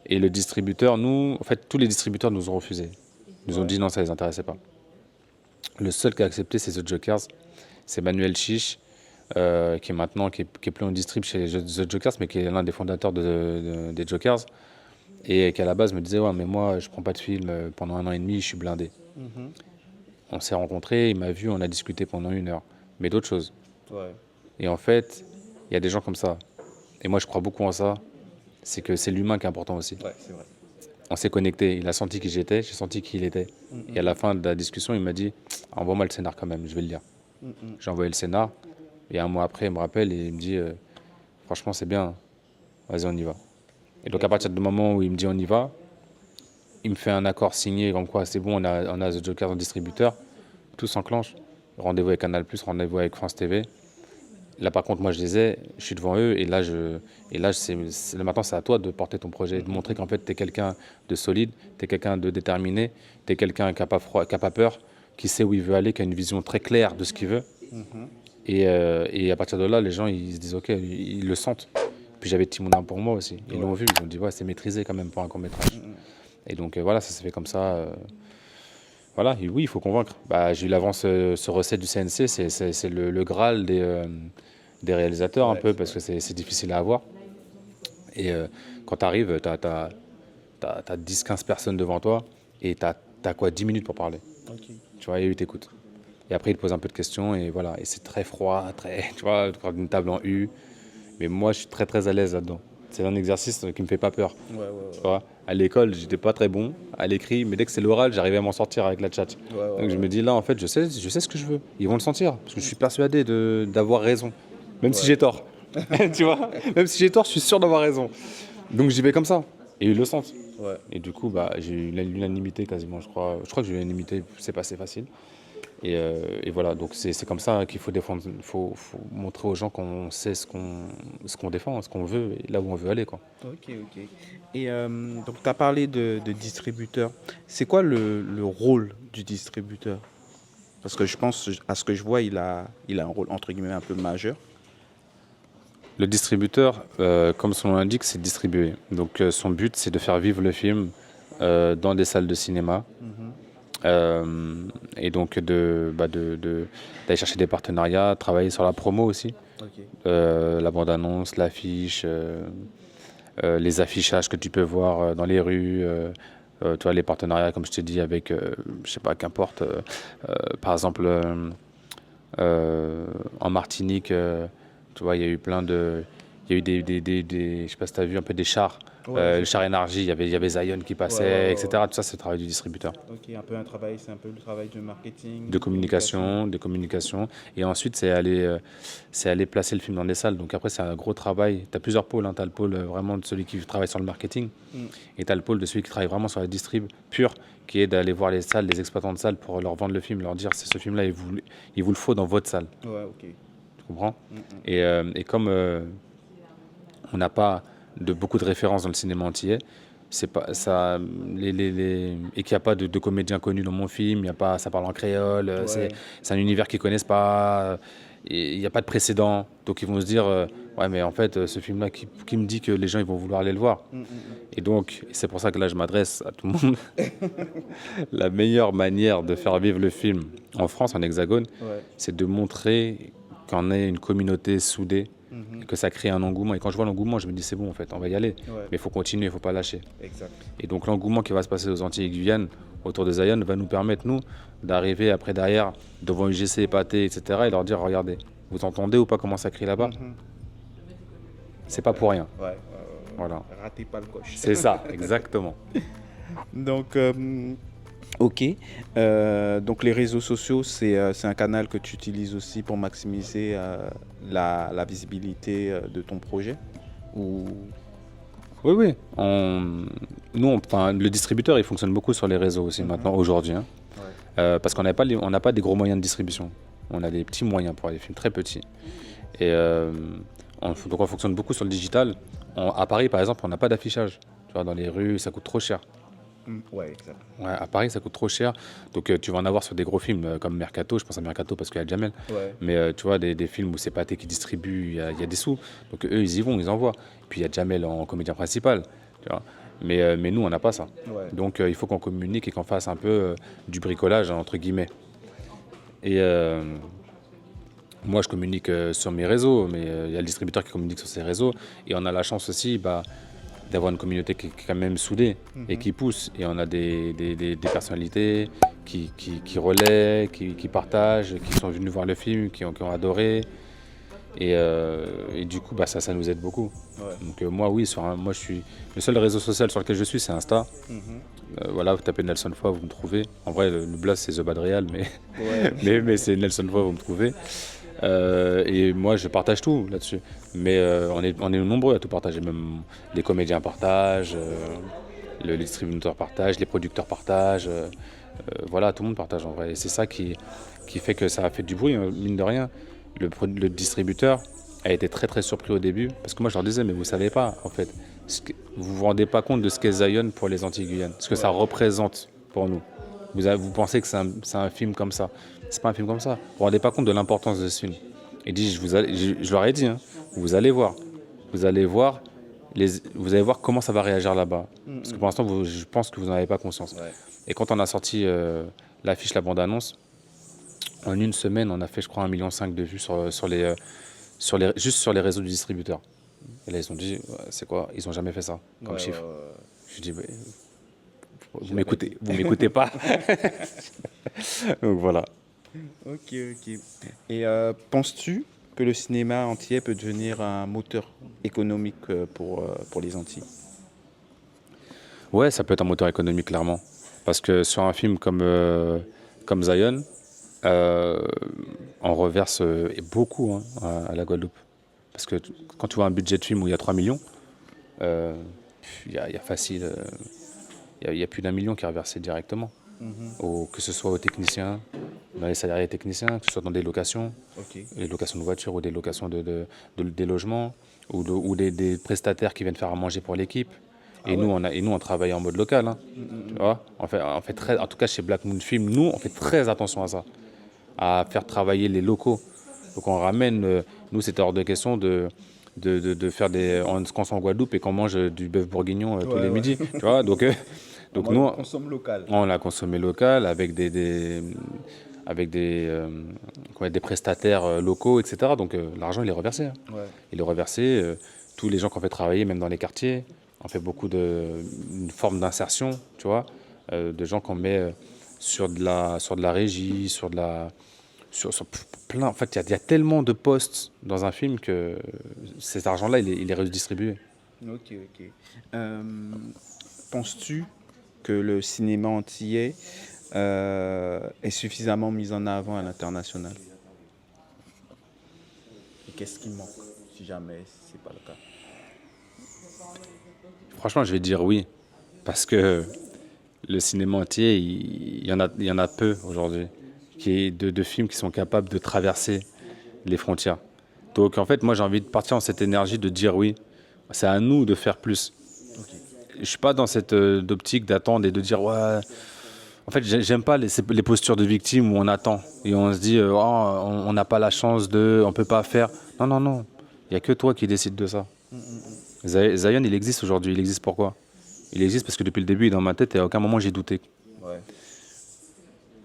Et le distributeur, nous, en fait, tous les distributeurs nous ont refusé. Ils nous ont dit non, ça les intéressait pas. Le seul qui a accepté, c'est The Jokers. C'est Manuel Chiche, qui est plus en distrib chez The Jokers, mais qui est l'un des fondateurs des Jokers. Et qui à la base me disait, ouais, mais moi, je prends pas de film pendant 1 an et demi, je suis blindé. On s'est rencontrés, il m'a vu, on a discuté pendant 1 heure. Mais d'autres choses. Ouais. Et en fait, il y a des gens comme ça. Et moi, je crois beaucoup en ça. C'est que c'est l'humain qui est important aussi. Ouais, c'est vrai. On s'est connecté, il a senti qui j'étais, j'ai senti qui il était. Et à la fin de la discussion, il m'a dit, envoie-moi le scénar quand même, je vais le lire. J'ai envoyé le scénar, et un mois après, il me rappelle et il me dit, franchement, c'est bien, vas-y, on y va. Et donc, à partir du moment où il me dit on y va, il me fait un accord signé, comme quoi c'est bon, on a The Joker en distributeur, tout s'enclenche. Rendez-vous avec Canal+, rendez-vous avec France TV. Là, par contre, moi, je suis devant eux, et là, maintenant, c'est à toi de porter ton projet, de montrer qu'en fait, tu es quelqu'un de solide, tu es quelqu'un de déterminé, tu es quelqu'un qui n'a pas froid, qui a pas peur, qui sait où il veut aller, qui a une vision très claire de ce qu'il veut. Et à partir de là, les gens, ils se disent, OK, ils le sentent. Puis j'avais Timouna pour moi aussi. Ils l'ont vu, ils ont dit, ouais, c'est maîtrisé quand même pour un court-métrage. Et donc, voilà, ça s'est fait comme ça. Voilà, et oui, il faut convaincre. Bah, j'ai eu l'avance sur recette du CNC, c'est le Graal des réalisateurs un peu, parce que c'est difficile à avoir. Et quand tu arrives, tu as 10-15 personnes devant toi, et tu as quoi, 10 minutes pour parler. Tu vois, et ils t'écoutent. Et après, ils te posent un peu de questions, et voilà. Et c'est très froid, tu vois, une table en U. Mais moi, je suis très très à l'aise là-dedans. C'est un exercice qui me fait pas peur. Tu vois, à l'école, j'étais pas très bon à l'écrit, mais dès que c'est l'oral, j'arrivais à m'en sortir avec la tchatch. Donc je me dis là, en fait, je sais ce que je veux. Ils vont le sentir, parce que je suis persuadé d'avoir raison, même si j'ai tort. Tu vois, même si j'ai tort, je suis sûr d'avoir raison. Donc j'y vais comme ça, et ils le sentent. Et du coup, bah, j'ai eu l'unanimité quasiment, je crois. Je crois que j'ai eu l'unanimité, c'est passé facile. Et voilà, donc c'est comme ça qu'il faut défendre. Il faut montrer aux gens qu'on sait ce qu'on défend, ce qu'on veut, et là où on veut aller, quoi. Ok. Et donc, tu as parlé de distributeur. C'est quoi le rôle du distributeur? Parce que je pense, à ce que je vois, il a un rôle, entre guillemets, un peu majeur. Le distributeur, comme son nom l'indique, c'est distribuer. Donc son but, c'est de faire vivre le film dans des salles de cinéma. Et donc d'aller chercher des partenariats, travailler sur la promo aussi. La bande-annonce, l'affiche, les affichages que tu peux voir dans les rues. Tu vois, les partenariats, comme je t'ai dit, avec, je sais pas, qu'importe. Par exemple, en Martinique, tu vois, il y a eu je sais pas si tu as vu un peu des chars. Le char énergie, il y avait Zion qui passait, etc. Tout ça, c'est le travail du distributeur. Ok, c'est un peu le travail de marketing. De communication. Et ensuite, c'est aller placer le film dans des salles. Donc après, c'est un gros travail. Tu as plusieurs pôles. Tu as le pôle vraiment de celui qui travaille sur le marketing. Et tu as le pôle de celui qui travaille vraiment sur la distrib pure, qui est d'aller voir les salles, les exploitants de salles pour leur vendre le film, leur dire, c'est ce film-là, il vous le faut dans votre salle. Tu comprends? Et comme on n'a pas beaucoup de références dans le cinéma antillais, c'est pas ça, et qu'il n'y a pas de comédiens connus dans mon film, ça parle en créole, c'est un univers qu'ils connaissent pas, et il n'y a pas de précédent, donc ils vont se dire ouais, mais en fait ce film là qui me dit que les gens ils vont vouloir aller le voir. Et donc c'est pour ça que là je m'adresse à tout le monde. La meilleure manière de faire vivre le film en France, en Hexagone, c'est de montrer qu'on est une communauté soudée, que ça crée un engouement. Et quand je vois l'engouement, je me dis c'est bon, en fait, on va y aller. Mais il faut continuer, il ne faut pas lâcher. Exact. Et donc l'engouement qui va se passer aux Antilles et Guyane autour de Zion va nous permettre, nous, d'arriver après derrière devant UGC, Épaté, etc. et leur dire, regardez, vous entendez ou pas comment ça crie là-bas? C'est pas pour rien. Voilà. Ratez pas le coche. C'est ça, exactement. Donc, ok. Donc les réseaux sociaux, c'est un canal que tu utilises aussi pour maximiser la visibilité de ton projet ou... Oui. Le distributeur, il fonctionne beaucoup sur les réseaux aussi maintenant, aujourd'hui. Parce qu'on n'a pas des gros moyens de distribution. On a des petits moyens pour les films, très petits. Et donc on fonctionne beaucoup sur le digital. À Paris, par exemple, on n'a pas d'affichage. vois, dans les rues, ça coûte trop cher. Ouais, exact. Ouais, à Paris, ça coûte trop cher. Donc, tu vas en avoir sur des gros films comme Mercato. Je pense à Mercato parce qu'il y a Jamel. Ouais. Mais tu vois, des films où c'est Pathé qui distribue, il y a des sous. Donc, eux, ils y vont, ils envoient. Puis, il y a Jamel en comédien principal. Tu vois. Mais nous, on n'a pas ça. Ouais. Donc, il faut qu'on communique et qu'on fasse un peu du bricolage, hein, entre guillemets. Et moi, je communique sur mes réseaux, mais il y a le distributeur qui communique sur ses réseaux. Et on a la chance aussi d'avoir une communauté qui est quand même soudée et qui pousse. Et on a des personnalités qui relaient, qui partagent, qui sont venus voir le film, qui ont adoré. Et du coup, ça nous aide beaucoup. Ouais. Donc moi, oui, moi, je suis le seul réseau social sur lequel je suis, c'est Insta. Voilà, vous tapez Nelson Foy, vous me trouvez. En vrai, le blast, c'est The Bad Real, mais, Ouais. mais c'est Nelson Foy, vous me trouvez. Et moi, je partage tout là-dessus. Mais on est nombreux à tout partager. Même les comédiens partagent, les distributeurs partagent, les producteurs partagent. Voilà, tout le monde partage en vrai. Et c'est ça qui fait que ça a fait du bruit, hein, mine de rien. Le distributeur a été très très surpris au début. Parce que moi, je leur disais, mais vous savez pas, en fait. Vous vous rendez pas compte de ce qu'est Zion pour les Antilles-Guyane. Ce que ça représente pour nous. Vous pensez que c'est un film comme ça. C'est pas un film comme ça. Vous vous rendez pas compte de l'importance de ce film. Et dit, je leur ai dit, hein, vous allez voir. Vous allez voir, vous allez voir comment ça va réagir là-bas. Parce que pour l'instant, je pense que vous n'en avez pas conscience. Ouais. Et quand on a sorti l'affiche, la bande-annonce, en une semaine, on a fait, je crois, 1,5 million de vues juste sur les réseaux du distributeur. Et là, ils ont dit, ouais, c'est quoi? Ils n'ont jamais fait ça comme chiffre. Je dis, ouais, vous m'écoutez pas. Donc voilà. Ok, ok. Et penses-tu que le cinéma antillais peut devenir un moteur économique pour les Antilles? Ouais, ça peut être un moteur économique, clairement. Parce que sur un film comme Zion, euh, on reverse beaucoup, hein, à la Guadeloupe. Parce que quand tu vois un budget de film où il y a 3 millions, euh, il y a facile, il y a plus d'1 million qui est reversé directement. Que ce soit aux techniciens, dans les salariés techniciens, que ce soit dans des locations, Ok. des locations de voitures ou des locations des logements, ou des prestataires qui viennent faire à manger pour l'équipe. Et nous, on travaille en mode local, hein. Tu vois, en tout cas chez Black Moon Film, nous, on fait très attention à ça, à faire travailler les locaux. Donc on ramène, nous, c'était hors de question de faire quand on est en Guadeloupe et qu'on mange du bœuf bourguignon tous les midis. Tu vois, donc nous, consomme local. on l'a consommé local avec des prestataires locaux, etc. Donc l'argent, il est reversé, hein. Ouais. Il est reversé. Tous les gens qu'on fait travailler, même dans les quartiers, on fait une forme d'insertion, tu vois, de gens qu'on met sur de la régie, sur plein. En fait, il y a tellement de postes dans un film que cet argent-là, il est redistribué. Ok, ok. Penses-tu que le cinéma antillais est suffisamment mis en avant à l'international? Et qu'est-ce qui manque si jamais c'est pas le cas? Franchement, je vais dire oui, parce que le cinéma entier, il y en a peu aujourd'hui, de films qui sont capables de traverser les frontières. Donc en fait, moi j'ai envie de partir dans cette énergie de dire oui. C'est à nous de faire plus. Ok. Je suis pas dans cette optique d'attendre et de dire ouais. En fait, j'aime pas les postures de victime où on attend et on se dit oh, on n'a pas la chance on peut pas faire. Non, non, non. Il y a que toi qui décides de ça. Zion, il existe aujourd'hui. Il existe pourquoi? Il existe parce que depuis le début, il est dans ma tête et à aucun moment j'ai douté. Ouais.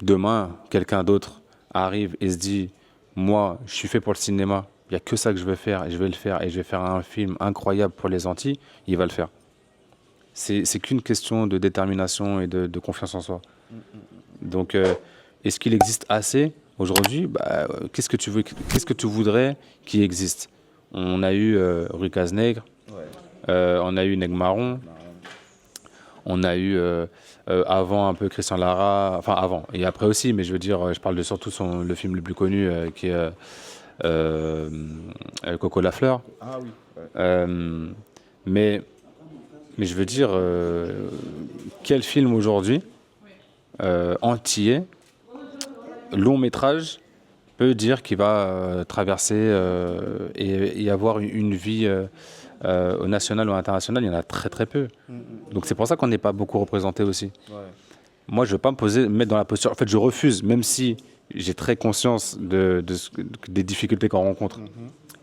Demain, quelqu'un d'autre arrive et se dit moi, je suis fait pour le cinéma. Il n'y a que ça que je veux faire et je vais le faire et je vais faire un film incroyable pour les Antilles. Il va le faire. C'est qu'une question de détermination et de confiance en soi. Donc, est-ce qu'il existe assez aujourd'hui? Qu'est-ce que tu voudrais qu'il existe? On a eu Rucaz Nègre, Ouais. on a eu Nègre Marron, on a eu avant un peu Christian Lara, enfin avant et après aussi, mais je veux dire, je parle de surtout le film le plus connu qui est Coco Lafleur. Ah oui. Ouais. Mais je veux dire, quel film aujourd'hui, entier, long métrage, peut dire qu'il va traverser et avoir une vie Au national ou à l'international, il y en a très très peu. Donc c'est pour ça qu'on n'est pas beaucoup représenté aussi. Ouais. Moi, je ne veux pas me mettre dans la posture. En fait, je refuse, même si j'ai très conscience des difficultés qu'on rencontre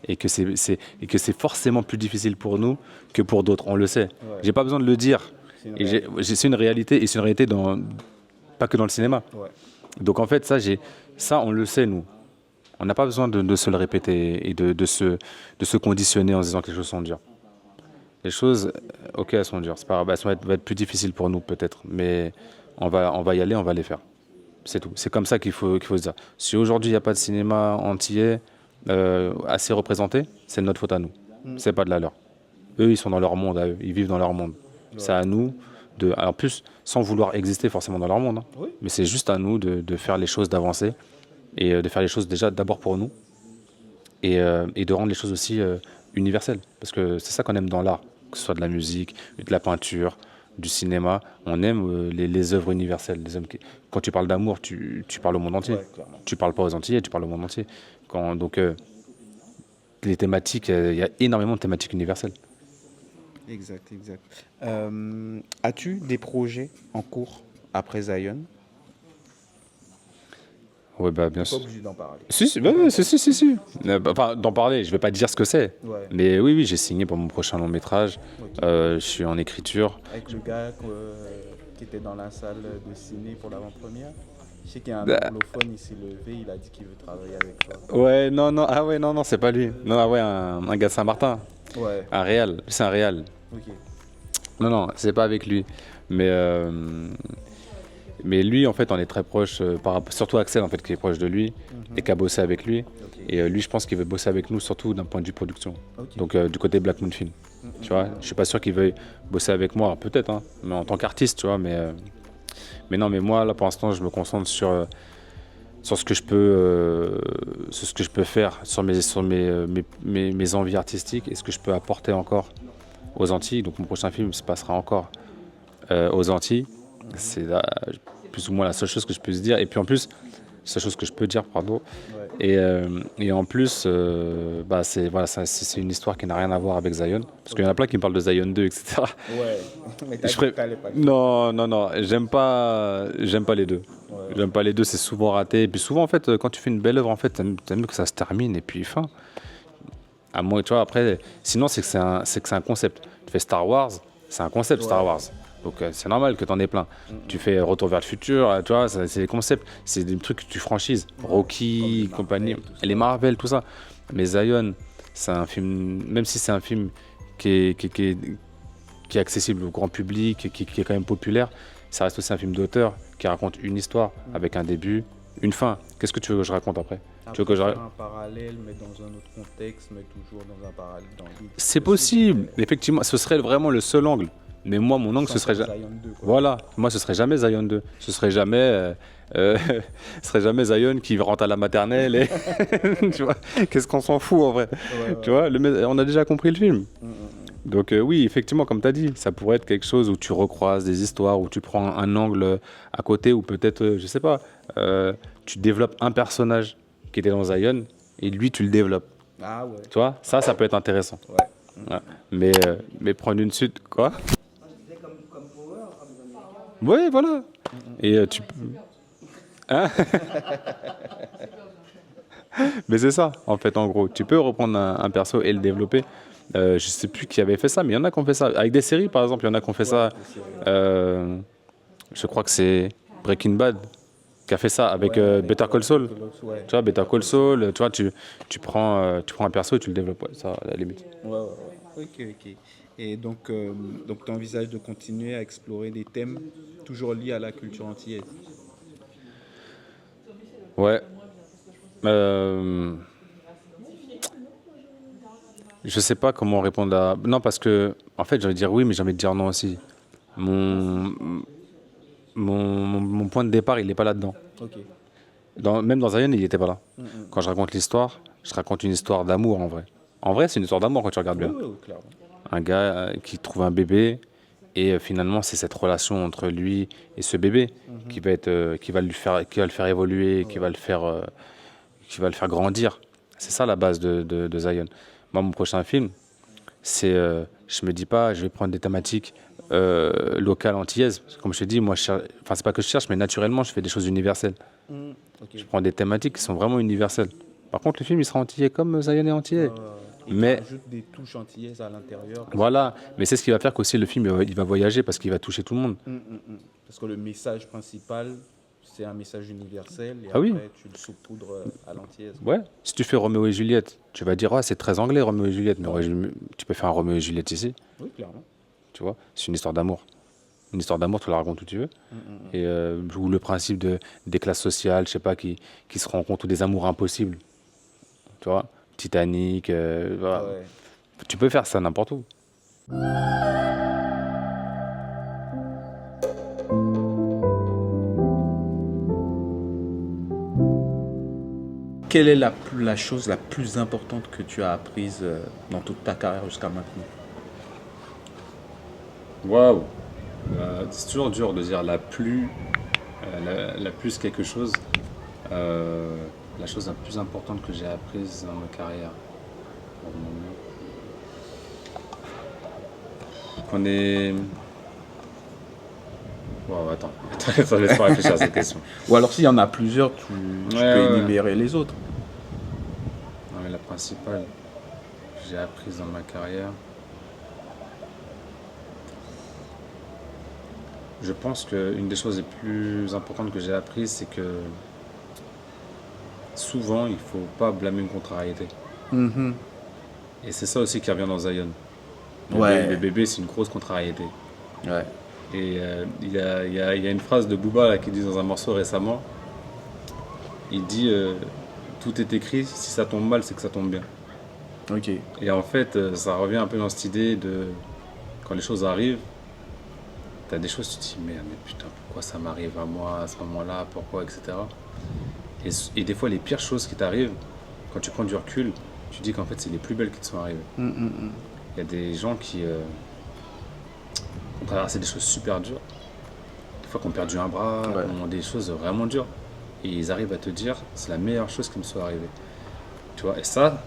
et que c'est forcément plus difficile pour nous que pour d'autres. On le sait. Ouais. J'ai pas besoin de le dire. C'est une Et réalité. c'est une réalité, et c'est une réalité pas que dans le cinéma. Ouais. Donc en fait, ça, on le sait, nous. On n'a pas besoin de se le répéter et de se conditionner en se disant que les choses sont dures. Les choses, ok, elles sont dures. C'est pas grave, elles vont être plus difficiles pour nous, peut-être. Mais on va y aller, on va les faire. C'est tout. C'est comme ça qu'il faut se dire. Si aujourd'hui, il n'y a pas de cinéma antillais assez représenté, c'est de notre faute à nous. C'est pas de la leur. Eux, ils sont dans leur monde, à eux. Ils vivent dans leur monde. C'est à nous alors plus, sans vouloir exister forcément dans leur monde, hein. Oui. Mais c'est juste à nous de faire les choses, d'avancer et de faire les choses déjà d'abord pour nous et de rendre les choses aussi universelles. Parce que c'est ça qu'on aime dans l'art, que ce soit de la musique, de la peinture, du cinéma. On aime les œuvres universelles. Quand tu parles d'amour, tu parles au monde entier. Ouais, clairement. Tu parles pas aux Antillais, tu parles au monde entier. Donc les thématiques, il y a énormément de thématiques universelles. Exact. As-tu des projets en cours après Zion? Ouais, bah bien Pas sûr. obligé d'en parler. Si. Enfin, d'en parler, je vais pas dire ce que c'est. Ouais. Mais oui, j'ai signé pour mon prochain long métrage. Ok. Je suis en écriture. Avec le gars qui était dans la salle de ciné pour l'avant-première. Je sais qu'il y a un Bah. anglophone, il s'est levé, il a dit qu'il veut travailler avec toi. Ouais, non, c'est pas lui. Non, ah ouais, un gars de Saint-Martin. Ouais, Un réal. C'est un réal. ok. Non, c'est pas avec lui. Mais lui, en fait, on est très proche, surtout Axel, en fait, qui est proche de lui et qui a bossé avec lui. Ok. Et lui, je pense qu'il veut bosser avec nous, surtout d'un point de vue production. Ok. Donc, du côté Black Moon Film. Tu vois, je suis pas sûr qu'il veuille bosser avec moi, peut-être, hein, mais en tant qu'artiste, tu vois. Mais non, mais moi, là, pour l'instant, je me concentre sur ce que je peux faire, sur mes envies artistiques et ce que je peux apporter encore aux Antilles. Donc, mon prochain film se passera encore aux Antilles. C'est plus ou moins la seule chose que je peux se dire. Et puis en plus, seule chose que je peux dire, pardon. Ouais. Et en plus, c'est une histoire qui n'a rien à voir avec Zion. Parce qu'il y en a plein qui me parlent de Zion 2, etc. Ouais. Mais t'as Je dit ferais- que t'allais pas le Non, j'aime pas les deux. Ouais. J'aime pas les deux, c'est souvent raté. Et puis souvent, en fait, quand tu fais une belle œuvre, en fait, t'aimes que ça se termine et puis fin. À moi, tu vois, après, sinon, c'est que c'est un concept. Tu fais Star Wars, c'est un concept Star Wars. Donc c'est normal que tu en aies plein. Tu fais Retour vers le futur, tu vois, c'est des concepts, c'est des trucs que tu franchises. Rocky, compagnie, les Marvel, tout ça. Mais Zion, c'est un film, même si c'est un film qui est accessible au grand public, qui est quand même populaire, ça reste aussi un film d'auteur qui raconte une histoire avec un début, une fin. Qu'est-ce que tu veux que je raconte après? Tu veux que je faire un parallèle, mais dans un autre contexte, mais toujours dans un parallèle. C'est possible, effectivement, ce serait vraiment le seul angle. Mais moi, mon angle, ce serait Zion 2, quoi. voilà, moi, ce serait jamais Zion 2. Ce serait jamais, Zion qui rentre à la maternelle. Et tu vois, qu'est-ce qu'on s'en fout en vrai? Tu vois, on a déjà compris le film. Donc oui, effectivement, comme tu as dit, ça pourrait être quelque chose où tu recroises des histoires, où tu prends un angle à côté, ou peut-être, je sais pas, tu développes un personnage qui était dans Zion, et lui, tu le développes. Ah ouais. Tu vois, ça peut être intéressant. Ouais. Ouais. Mais prendre une suite, quoi? Oui, voilà. Et tu peux. Hein? Mais c'est ça, en fait, en gros. Tu peux reprendre un perso et le développer. Je sais plus qui avait fait ça, mais il y en a qui ont fait ça. Avec des séries, par exemple, il y en a qui ont fait ça. Je crois que c'est Breaking Bad qui a fait ça avec Better Call Saul. Ouais. Tu vois, Better Call Saul, tu vois, tu prends un perso et tu le développes. Ouais, ça, à la limite. Ouais. Ok. Et donc tu envisages de continuer à explorer des thèmes toujours liés à la culture antillaise? Ouais. Je sais pas comment répondre à. Non, parce que, en fait, j'ai envie de dire oui, mais j'ai envie de dire non aussi. Mon point de départ, il n'est pas là-dedans. Ok. Même dans Zion, il n'était pas là. Quand je raconte l'histoire, je raconte une histoire d'amour en vrai. En vrai, c'est une histoire d'amour quand tu regardes bien. Ouais, clairement. Un gars qui trouve un bébé et finalement, c'est cette relation entre lui et ce bébé qui va le faire évoluer, qui va le faire grandir. C'est ça la base de Zion. Moi, mon prochain film, Je me dis pas, je vais prendre des thématiques locales, antillaises. Comme je te dis, moi, enfin, c'est pas que je cherche, mais naturellement, je fais des choses universelles. Ok. Je prends des thématiques qui sont vraiment universelles. Par contre, le film, il sera antillais comme Zion est antillais. Et tu Mais rajoutes des touches antillaises à l'intérieur. voilà, mais c'est ce qui va faire qu'aussi le film, il va voyager parce qu'il va toucher tout le monde. Parce que le message principal, c'est un message universel et Ah oui, après tu le saupoudres à l'antillaise. ouais. Si tu fais Roméo et Juliette, tu vas dire, ah, c'est très anglais, Roméo et Juliette. Mais Ouais. tu peux faire un Roméo et Juliette ici, Oui, clairement. tu vois. C'est une histoire d'amour. Une histoire d'amour, tu la racontes où tu veux. Et ou le principe des classes sociales, je sais pas, qui se rencontrent, ou des amours impossibles. Tu vois, Titanic, voilà. Ouais. Tu peux faire ça n'importe où. Quelle est la chose la plus importante que tu as apprise dans toute ta carrière jusqu'à maintenant? Waouh. C'est toujours dur de dire la plus quelque chose. La chose la plus importante que j'ai apprise dans ma carrière. Pour le moment. Qu'on est. Wow, attends, laisse-moi réfléchir à cette question. Ou alors s'il y en a plusieurs, tu Ouais, peux ouais. énumérer les autres. Non, mais la principale que j'ai apprise dans ma carrière, je pense qu'une des choses les plus importantes que j'ai apprises, c'est que souvent, il faut pas blâmer une contrariété. Et c'est ça aussi qui revient dans Zion. Le bébé, c'est une grosse contrariété. Ouais. Et il y a une phrase de Booba là, qui dit dans un morceau récemment, il dit tout est écrit, si ça tombe mal, c'est que ça tombe bien. Ok. Et en fait, ça revient un peu dans cette idée de quand les choses arrivent, t'as des choses, tu te dis merde, mais putain, pourquoi ça m'arrive à moi à ce moment-là, pourquoi, etc. Et des fois, les pires choses qui t'arrivent, quand tu prends du recul, tu dis qu'en fait, c'est les plus belles qui te sont arrivées. Il y a des gens qui ont traversé des choses super dures, des fois qui ont perdu un bras, Ouais. qui ont des choses vraiment dures. Et ils arrivent à te dire, c'est la meilleure chose qui me soit arrivée. Tu vois, et ça,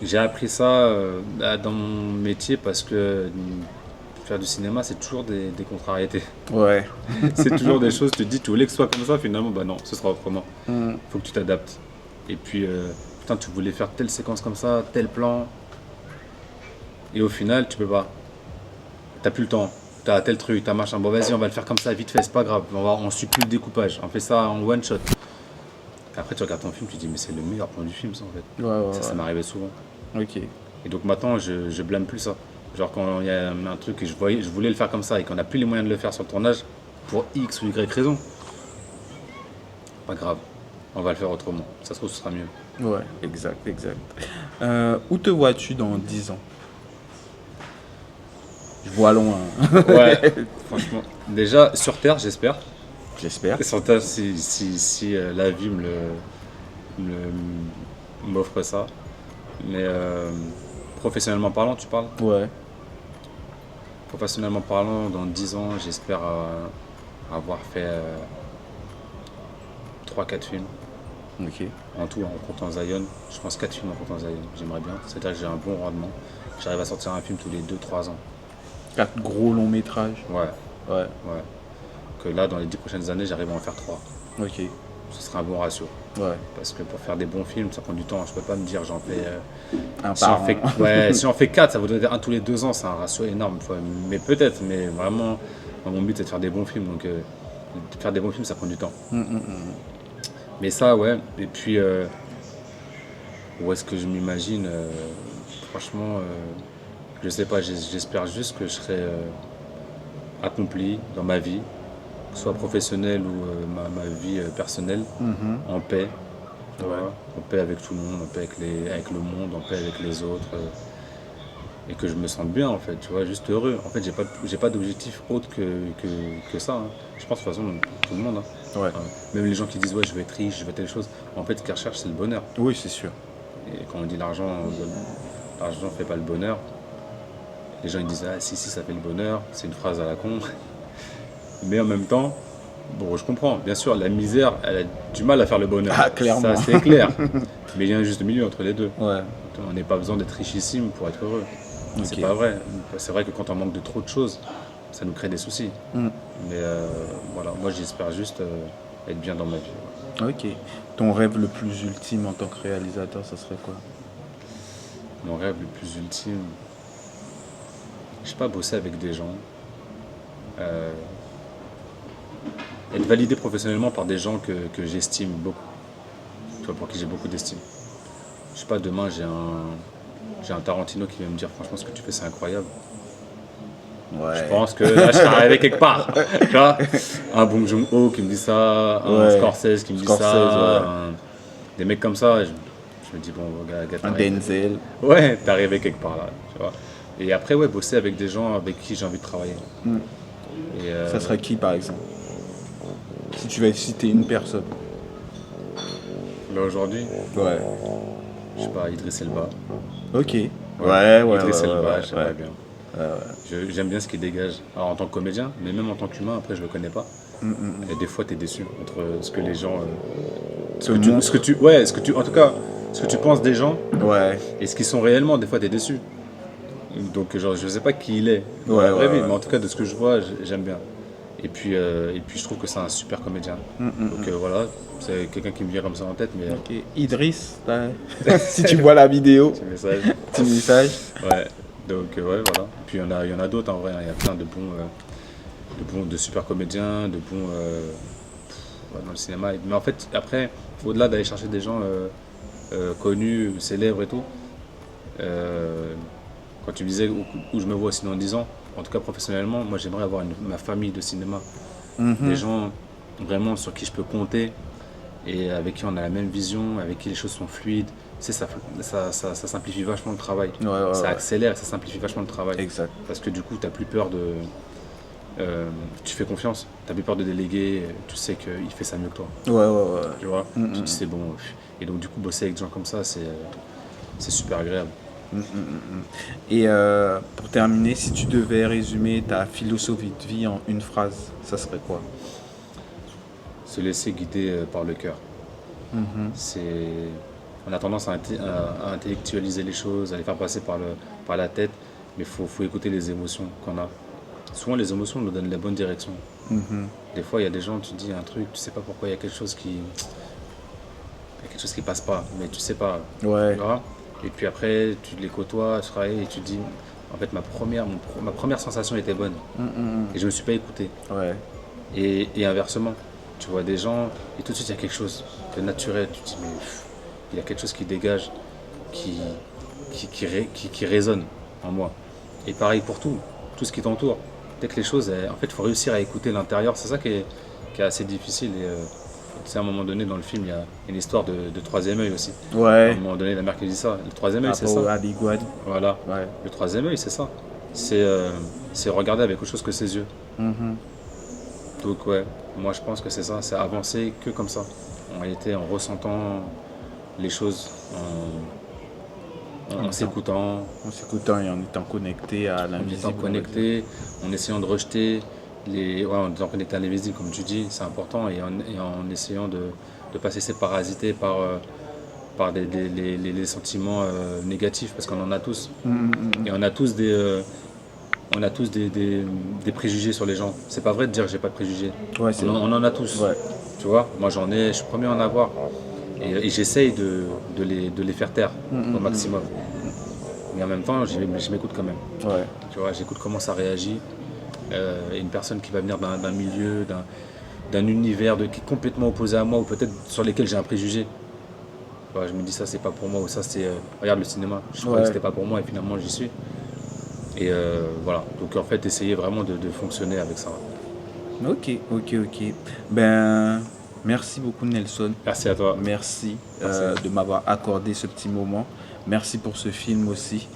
j'ai appris ça dans mon métier parce que faire du cinéma, c'est toujours des contrariétés. Ouais. C'est toujours des choses, tu te dis, tu voulais que ce soit comme ça, finalement, bah non, ce sera autrement. Faut que tu t'adaptes. Et puis, putain, tu voulais faire telle séquence comme ça, tel plan. Et au final, tu peux pas. T'as plus le temps. T'as tel truc, t'as machin. Bon, vas-y, on va le faire comme ça, vite fait, c'est pas grave. On supplie le découpage. On fait ça en one shot. Et après, tu regardes ton film, tu te dis, mais c'est le meilleur plan du film, ça, en fait. Ouais. Ça m'arrivait souvent. Ok. Et donc maintenant, je blâme plus ça. Genre quand il y a un truc que je voulais le faire comme ça et qu'on n'a plus les moyens de le faire sur le tournage, pour X ou Y raison, pas grave, on va le faire autrement. Ça se trouve, ce sera mieux. Ouais, exact. Où te vois-tu dans 10 ans? Je vois loin, hein. Ouais, franchement. Déjà, sur Terre, j'espère. J'espère. Et sur Terre, si la vie m'offre ça. Mais professionnellement parlant, tu parles? Ouais. Professionnellement parlant, dans 10 ans, j'espère avoir fait 3-4 films. Ok. En tout, en comptant Zion, je pense 4 films en comptant Zion. J'aimerais bien. C'est-à-dire que j'ai un bon rendement. J'arrive à sortir un film tous les 2-3 ans. 4 gros longs métrages. Ouais, Ouais. ouais. Que là, dans les 10 prochaines années, j'arrive à en faire 3. Ok. Ce serait un bon ratio. Ouais. Parce que pour faire des bons films, ça prend du temps. Je peux pas me dire j'en fais. Un Si par on fait, an. ouais, si on fait 4, ça voudrait dire un tous les 2 ans, c'est un ratio énorme. Mais peut-être, mais vraiment, mon but c'est de faire des bons films. Donc, faire des bons films, ça prend du temps. Mais ça, ouais. Et puis, où est-ce que je m'imagine franchement, je sais pas. J'espère juste que je serai accompli dans ma vie, que ce soit professionnelle ou ma vie personnelle, en paix. Tu vois, en paix avec tout le monde, en paix avec le monde, en paix avec les autres. Et que je me sente bien en fait, tu vois, juste heureux. En fait, j'ai pas d'objectif autre que ça. Hein. Je pense de toute façon, tout le monde. Hein. Ouais. Même les gens qui disent ouais, je vais être riche, je vais telle chose. En fait, ce qu'ils recherchent, c'est le bonheur. Oui, c'est sûr. Et quand on dit l'argent fait pas le bonheur, les gens ils disent ah si ça fait le bonheur, c'est une phrase à la con. Mais en même temps, bon, je comprends. Bien sûr, la misère, elle a du mal à faire le bonheur. Ah, clairement. Ça, c'est clair. Mais il y a un juste milieu entre les deux. Ouais. On n'a pas besoin d'être richissime pour être heureux. C'est Ok. pas vrai. C'est vrai que quand on manque de trop de choses, ça nous crée des soucis. Mm. Mais voilà, moi j'espère juste être bien dans ma vie. Ok. Ton rêve le plus ultime en tant que réalisateur, ça serait quoi? Mon rêve le plus ultime, je sais pas, bosser avec des gens, euh, être validé professionnellement par des gens que j'estime beaucoup, tu vois, pour qui j'ai beaucoup d'estime. Je sais pas, demain j'ai un Tarantino qui va me dire franchement ce que tu fais c'est incroyable. Je Ouais. pense que là je serais arrivé quelque part. Tu vois, un Bong Joon-ho qui me dit ça, un Ouais. Scorsese qui me dit Scorsese, ça, ouais. des mecs comme ça. Je me dis bon gars, Un t'arrives. Denzel. Ouais, t'es arrivé quelque part là, tu vois. Et après ouais, bosser avec des gens avec qui j'ai envie de travailler. Mm. Et Ça serait qui, par exemple? Si tu vas citer une personne. là aujourd'hui, Ouais. je sais pas, Idriss Elba. Ok. Ouais, Ouais, ouais, ouais, Idriss ouais, Elba, ouais, j'aimerais ouais. bien. J'aime bien ce qu'il dégage. Alors en tant que comédien, mais même en tant qu'humain, après je le connais pas. Et des fois t'es déçu entre ce que les gens, Te montre. ouais, en tout cas, ce que tu penses des gens Ouais. et ce qu'ils sont réellement. Des fois t'es déçu. Donc genre je sais pas qui il est dans Ouais, la ouais, vraie vie, mais ouais. en tout cas de ce que je vois, j'aime bien. Et puis je trouve que c'est un super comédien. Donc voilà, c'est quelqu'un qui me vient comme ça en tête, mais Ok. Idriss, si tu vois la vidéo, petit message. petit message. Ouais. Donc ouais, voilà. Puis il y en a d'autres en vrai, hein. Il y a plein de super comédiens, de bons ouais, dans le cinéma. Mais en fait, après, au-delà d'aller chercher des gens connus, célèbres et tout, euh, quand tu me disais où je me vois aussi dans 10 ans, en tout cas professionnellement, moi j'aimerais avoir ma famille de cinéma. Des gens vraiment sur qui je peux compter et avec qui on a la même vision, avec qui les choses sont fluides. Tu sais, ça simplifie vachement le travail. Ouais, ouais, Ça ouais. accélère et ça simplifie vachement le travail. Exact. Parce que du coup, tu n'as plus peur de. Tu fais confiance, tu n'as plus peur de déléguer, tu sais qu'il fait ça mieux que toi. Ouais, ouais, ouais. Tu vois, tu te dis c'est bon. Et donc, du coup, bosser avec des gens comme ça, c'est super agréable. Et pour terminer, si tu devais résumer ta philosophie de vie en une phrase, ça serait quoi? Se laisser guider par le cœur. C'est, on a tendance à intellectualiser les choses, à les faire passer par la tête, mais faut écouter les émotions qu'on a. Souvent, les émotions nous donnent la bonne direction. Des fois, il y a des gens, tu dis un truc, tu sais pas pourquoi, il y a quelque chose qui passe pas, mais tu sais pas. Tu Ouais. vois. Et puis après, tu les côtoies, tu travailles et tu te dis, en fait, ma première sensation était bonne. Et je me suis pas écouté. Ouais. Et inversement, tu vois des gens, et tout de suite, il y a quelque chose de naturel. Tu te dis, mais il y a quelque chose qui dégage, qui, qui résonne en moi. Et pareil pour tout ce qui t'entoure. Dès que les choses, en fait, il faut réussir à écouter l'intérieur. C'est ça qui est assez difficile. Et tu sais, à un moment donné, dans le film, il y a une histoire de troisième œil aussi. À un Ouais. moment donné, la mère qui dit ça. Le troisième Par œil, c'est rapport ça. au Abigouad. Voilà. Ouais. Le troisième œil, c'est ça. C'est regarder avec autre chose que ses yeux. Donc ouais, moi je pense que c'est ça, c'est avancer que comme ça. En réalité, en ressentant les choses, en s'écoutant, En s'écoutant et en étant connecté à en étant l'invisible, on va dire. connecté, en essayant de rejeter ouais, en étant connecté à l'invisible, comme tu dis, c'est important, et en essayant de ne pas se laisser parasiter par les sentiments négatifs, parce qu'on en a tous. Et on a tous des préjugés sur les gens. C'est pas vrai de dire que j'ai pas de préjugés. Ouais, c'est vrai. On en a tous. Ouais. Tu vois, moi j'en ai, je suis le premier à en avoir. Et j'essaye de les faire taire au maximum. Mais en même temps, je m'écoute quand même. Ouais. Tu vois, j'écoute comment ça réagit. Et une personne qui va venir d'un milieu, d'un univers qui est complètement opposé à moi, ou peut-être sur lesquels j'ai un préjugé. Tu vois, je me dis ça c'est pas pour moi, ou ça c'est. Regarde le cinéma, je croyais que Ouais. c'était pas pour moi et finalement j'y suis. Et voilà, donc en fait, essayer vraiment de fonctionner avec ça. Ok, ok, ok. Ben, merci beaucoup Nelson. Merci à toi. Merci Merci. de m'avoir accordé ce petit moment. Merci pour ce film aussi.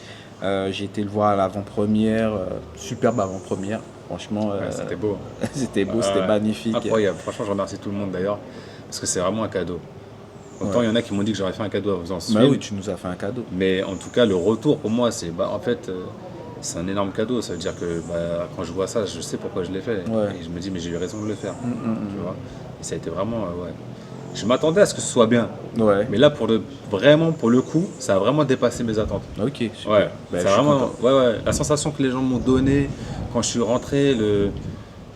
J'ai été le voir à l'avant-première, superbe avant-première. Franchement, Ouais, c'était beau. c'était beau, c'était Ouais, magnifique. incroyable. Franchement, je remercie tout le monde d'ailleurs, parce que c'est vraiment un cadeau. Autant Ouais. il y en a qui m'ont dit que j'aurais fait un cadeau en faisant ce Bah film, oui, tu nous as fait un cadeau. mais en tout cas, le retour pour moi, c'est en fait, c'est un énorme cadeau. Ça veut dire que quand je vois ça, je sais pourquoi je l'ai fait. Ouais. Et je me dis, mais j'ai eu raison de le faire. Tu vois. Et ça a été vraiment, ouais. je m'attendais à ce que ce soit bien. Ouais. Mais là, vraiment, pour le coup, ça a vraiment dépassé mes attentes. Ok, super. Ouais, Ben, c'est je suis vraiment, content. ouais, la sensation que les gens m'ont donnée quand je suis rentré,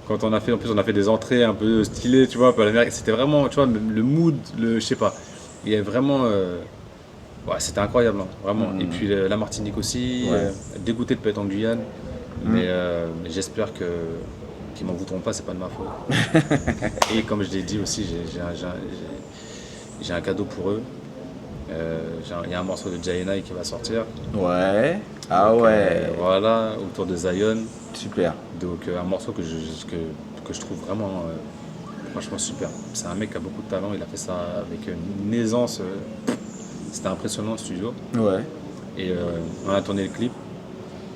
quand on a fait, en plus, on a fait des entrées un peu stylées, tu vois, un peu à l'américaine. C'était vraiment, tu vois, le mood, je sais pas. Il y a vraiment, ouais, c'était incroyable, hein, vraiment. Et puis la Martinique aussi, Ouais. dégoûté de pas être en Guyane, mais j'espère qu'ils m'en voudront pas, c'est pas de ma faute. Et comme je l'ai dit aussi, j'ai un cadeau pour eux. Il y a un morceau de Jaina qui va sortir. Ouais. Ah Donc, ouais. voilà, autour de Zion. Super. Donc un morceau que je trouve vraiment franchement super. C'est un mec qui a beaucoup de talent, il a fait ça avec une aisance. C'était impressionnant le studio. Ouais. Et on a tourné le clip.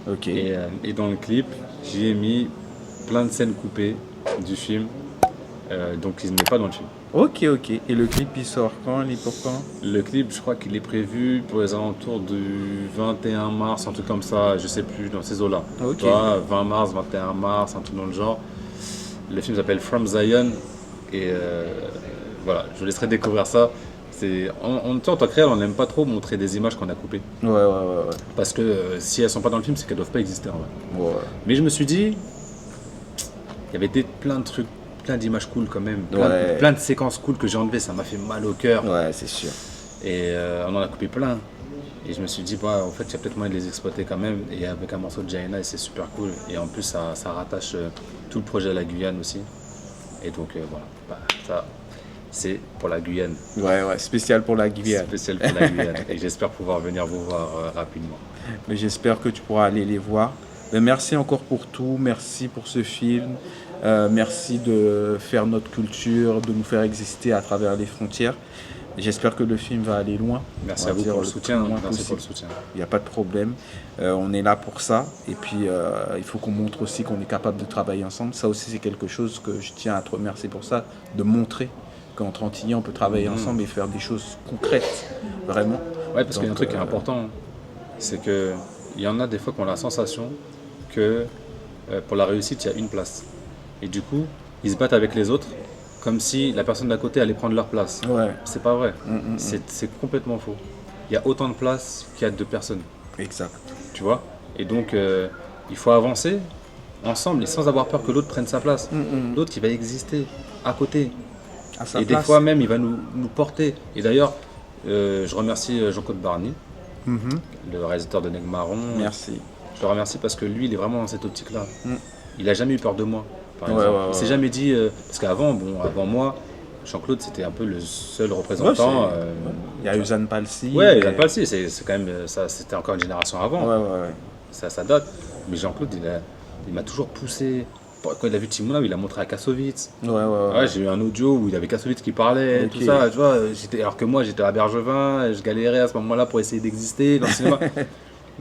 Ok. Et dans le clip, j'y ai mis plein de scènes coupées du film. Donc il n'est pas dans le film. Ok, ok. Et le clip, il sort quand? Il est pour quand? Le clip, je crois qu'il est prévu pour les alentours du 21 mars, un truc comme ça, je sais plus, dans ces eaux-là. Ok. Tu vois, 20 mars, 21 mars, un truc dans le genre. Le film s'appelle From Zion. Et voilà, je vous laisserai découvrir ça. En tant que réel, on n'aime pas trop montrer des images qu'on a coupées. Ouais, ouais, ouais, Parce que si elles sont pas dans le film, c'est qu'elles doivent pas exister en vrai. ouais. Ouais. Mais je me suis dit, il y avait plein de trucs, plein d'images cool quand même, Ouais. plein de séquences cool que j'ai enlevées, ça m'a fait mal au cœur. Ouais, c'est sûr. Et on en a coupé plein. Et je me suis dit, bah, en fait, il y a peut-être moyen de les exploiter quand même. Et avec un morceau de Jaina, c'est super cool. Et en plus, ça rattache tout le projet à la Guyane aussi. Et donc, voilà, bah, ça, c'est pour la Guyane. Ouais, ouais. Spécial pour la Guyane. Spécial pour la Guyane. Et j'espère pouvoir venir vous voir rapidement. Mais j'espère que tu pourras aller les voir. Mais merci encore pour tout. Merci pour ce film. Merci de faire notre culture, de nous faire exister à travers les frontières. J'espère que le film va aller loin. Merci On va à vous dire pour le plus soutien. loin Merci pour possible. le soutien. Il n'y a pas de problème. On est là pour ça. Et puis, il faut qu'on montre aussi qu'on est capable de travailler ensemble. Ça aussi, c'est quelque chose que je tiens à te remercier pour ça, de montrer qu'entre Antillais, on peut travailler ensemble et faire des choses concrètes, vraiment. Ouais, parce qu'il y a un Donc, truc qui est important, c'est que il y en a des fois qui ont la sensation que pour la réussite, il y a une place. Et du coup, ils se battent avec les autres comme si la personne d'à côté allait prendre leur place. Ouais, C'est pas vrai. C'est complètement faux. Il y a autant de places qu'il y a de personnes, exact. tu vois. Et donc, il faut avancer ensemble et sans avoir peur que l'autre prenne sa place. L'autre, il va exister à côté. À sa Et des place. fois même, il va nous porter. Et d'ailleurs, je remercie Jean-Claude Barny, le réalisateur de Nègre Marron. Merci. Je le remercie parce que lui, il est vraiment dans cette optique-là. Il n'a jamais eu peur de moi, par Ouais, exemple. ouais, Il s'est ouais. jamais dit... parce qu'avant, avant moi, Jean-Claude, c'était un peu le seul représentant. Ouais, il y a Usan Palsi. Ouais, il mais- n'a pas le si, c'est quand même... Ça, c'était encore une génération avant. Ouais, ouais, ouais. Ça date. Mais Jean-Claude, il m'a toujours poussé. Quand il a vu Timona, il a montré à Kassovitz. Ouais, ouais, ouais. Ouais, j'ai eu un audio où il y avait Kassovitz qui parlait, Ok. tout ça, tu vois. Alors que moi, j'étais à Bergevin, je galérais à ce moment-là pour essayer d'exister dans le cinéma. Donc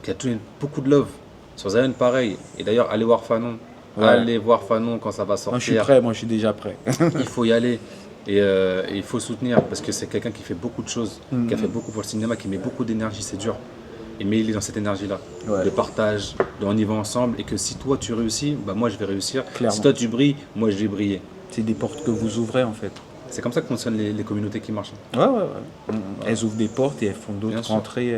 il y a beaucoup de love. Sur Zion, pareil. Et d'ailleurs, allez voir Fanon. Ouais. Allez voir Fanon quand ça va sortir. Moi, je suis prêt, moi, je suis déjà prêt. Il faut y aller. Et il faut soutenir parce que c'est quelqu'un qui fait beaucoup de choses, qui a fait beaucoup pour le cinéma, qui met beaucoup d'énergie, c'est dur. Mais il est dans cette énergie-là, Ouais. de partage, de on y va ensemble. Et que si toi tu réussis, bah moi je vais réussir. Clairement. Si toi tu brilles, moi je vais briller. C'est des portes que vous ouvrez, en fait. C'est comme ça que fonctionnent les communautés qui marchent. Ouais, ouais, ouais. Elles ouvrent des portes et elles font Bien d'autres sûr. rentrées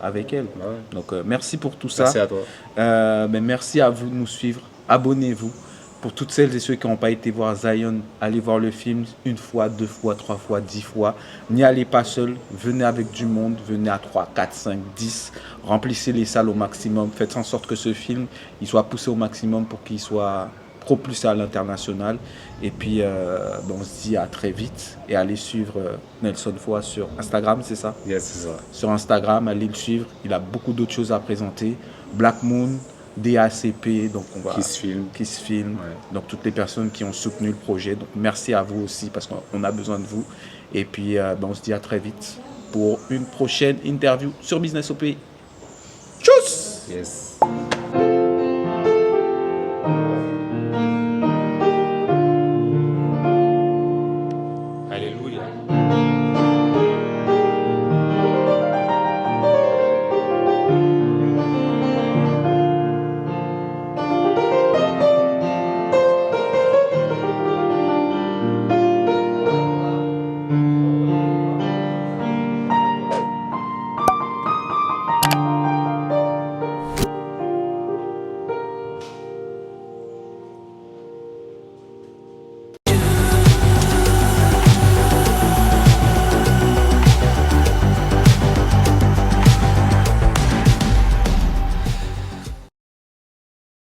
avec elles. Bah ouais. Donc, merci pour tout ça. Merci à toi. Mais merci à vous de nous suivre. Abonnez-vous. Pour toutes celles et ceux qui n'ont pas été voir Zion, allez voir le film une fois, 2 fois, 3 fois, 10 fois. N'y allez pas seul. Venez avec du monde. Venez à 3, 4, 5, 10. Remplissez les salles au maximum. Faites en sorte que ce film il soit poussé au maximum pour qu'il soit propulsé à l'international. Et puis, on se dit à très vite. Et allez suivre Nelson Foy sur Instagram, c'est ça? Yes, c'est ça. Sur Instagram, allez le suivre. Il a beaucoup d'autres choses à présenter. Black Moon, DACP, donc on va Qui se filme. qui se filme. Ouais. Donc toutes les personnes qui ont soutenu le projet. Donc merci à vous aussi parce qu'on a besoin de vous. Et puis on se dit à très vite pour une prochaine interview sur Business au pays. Tchuss! Yes.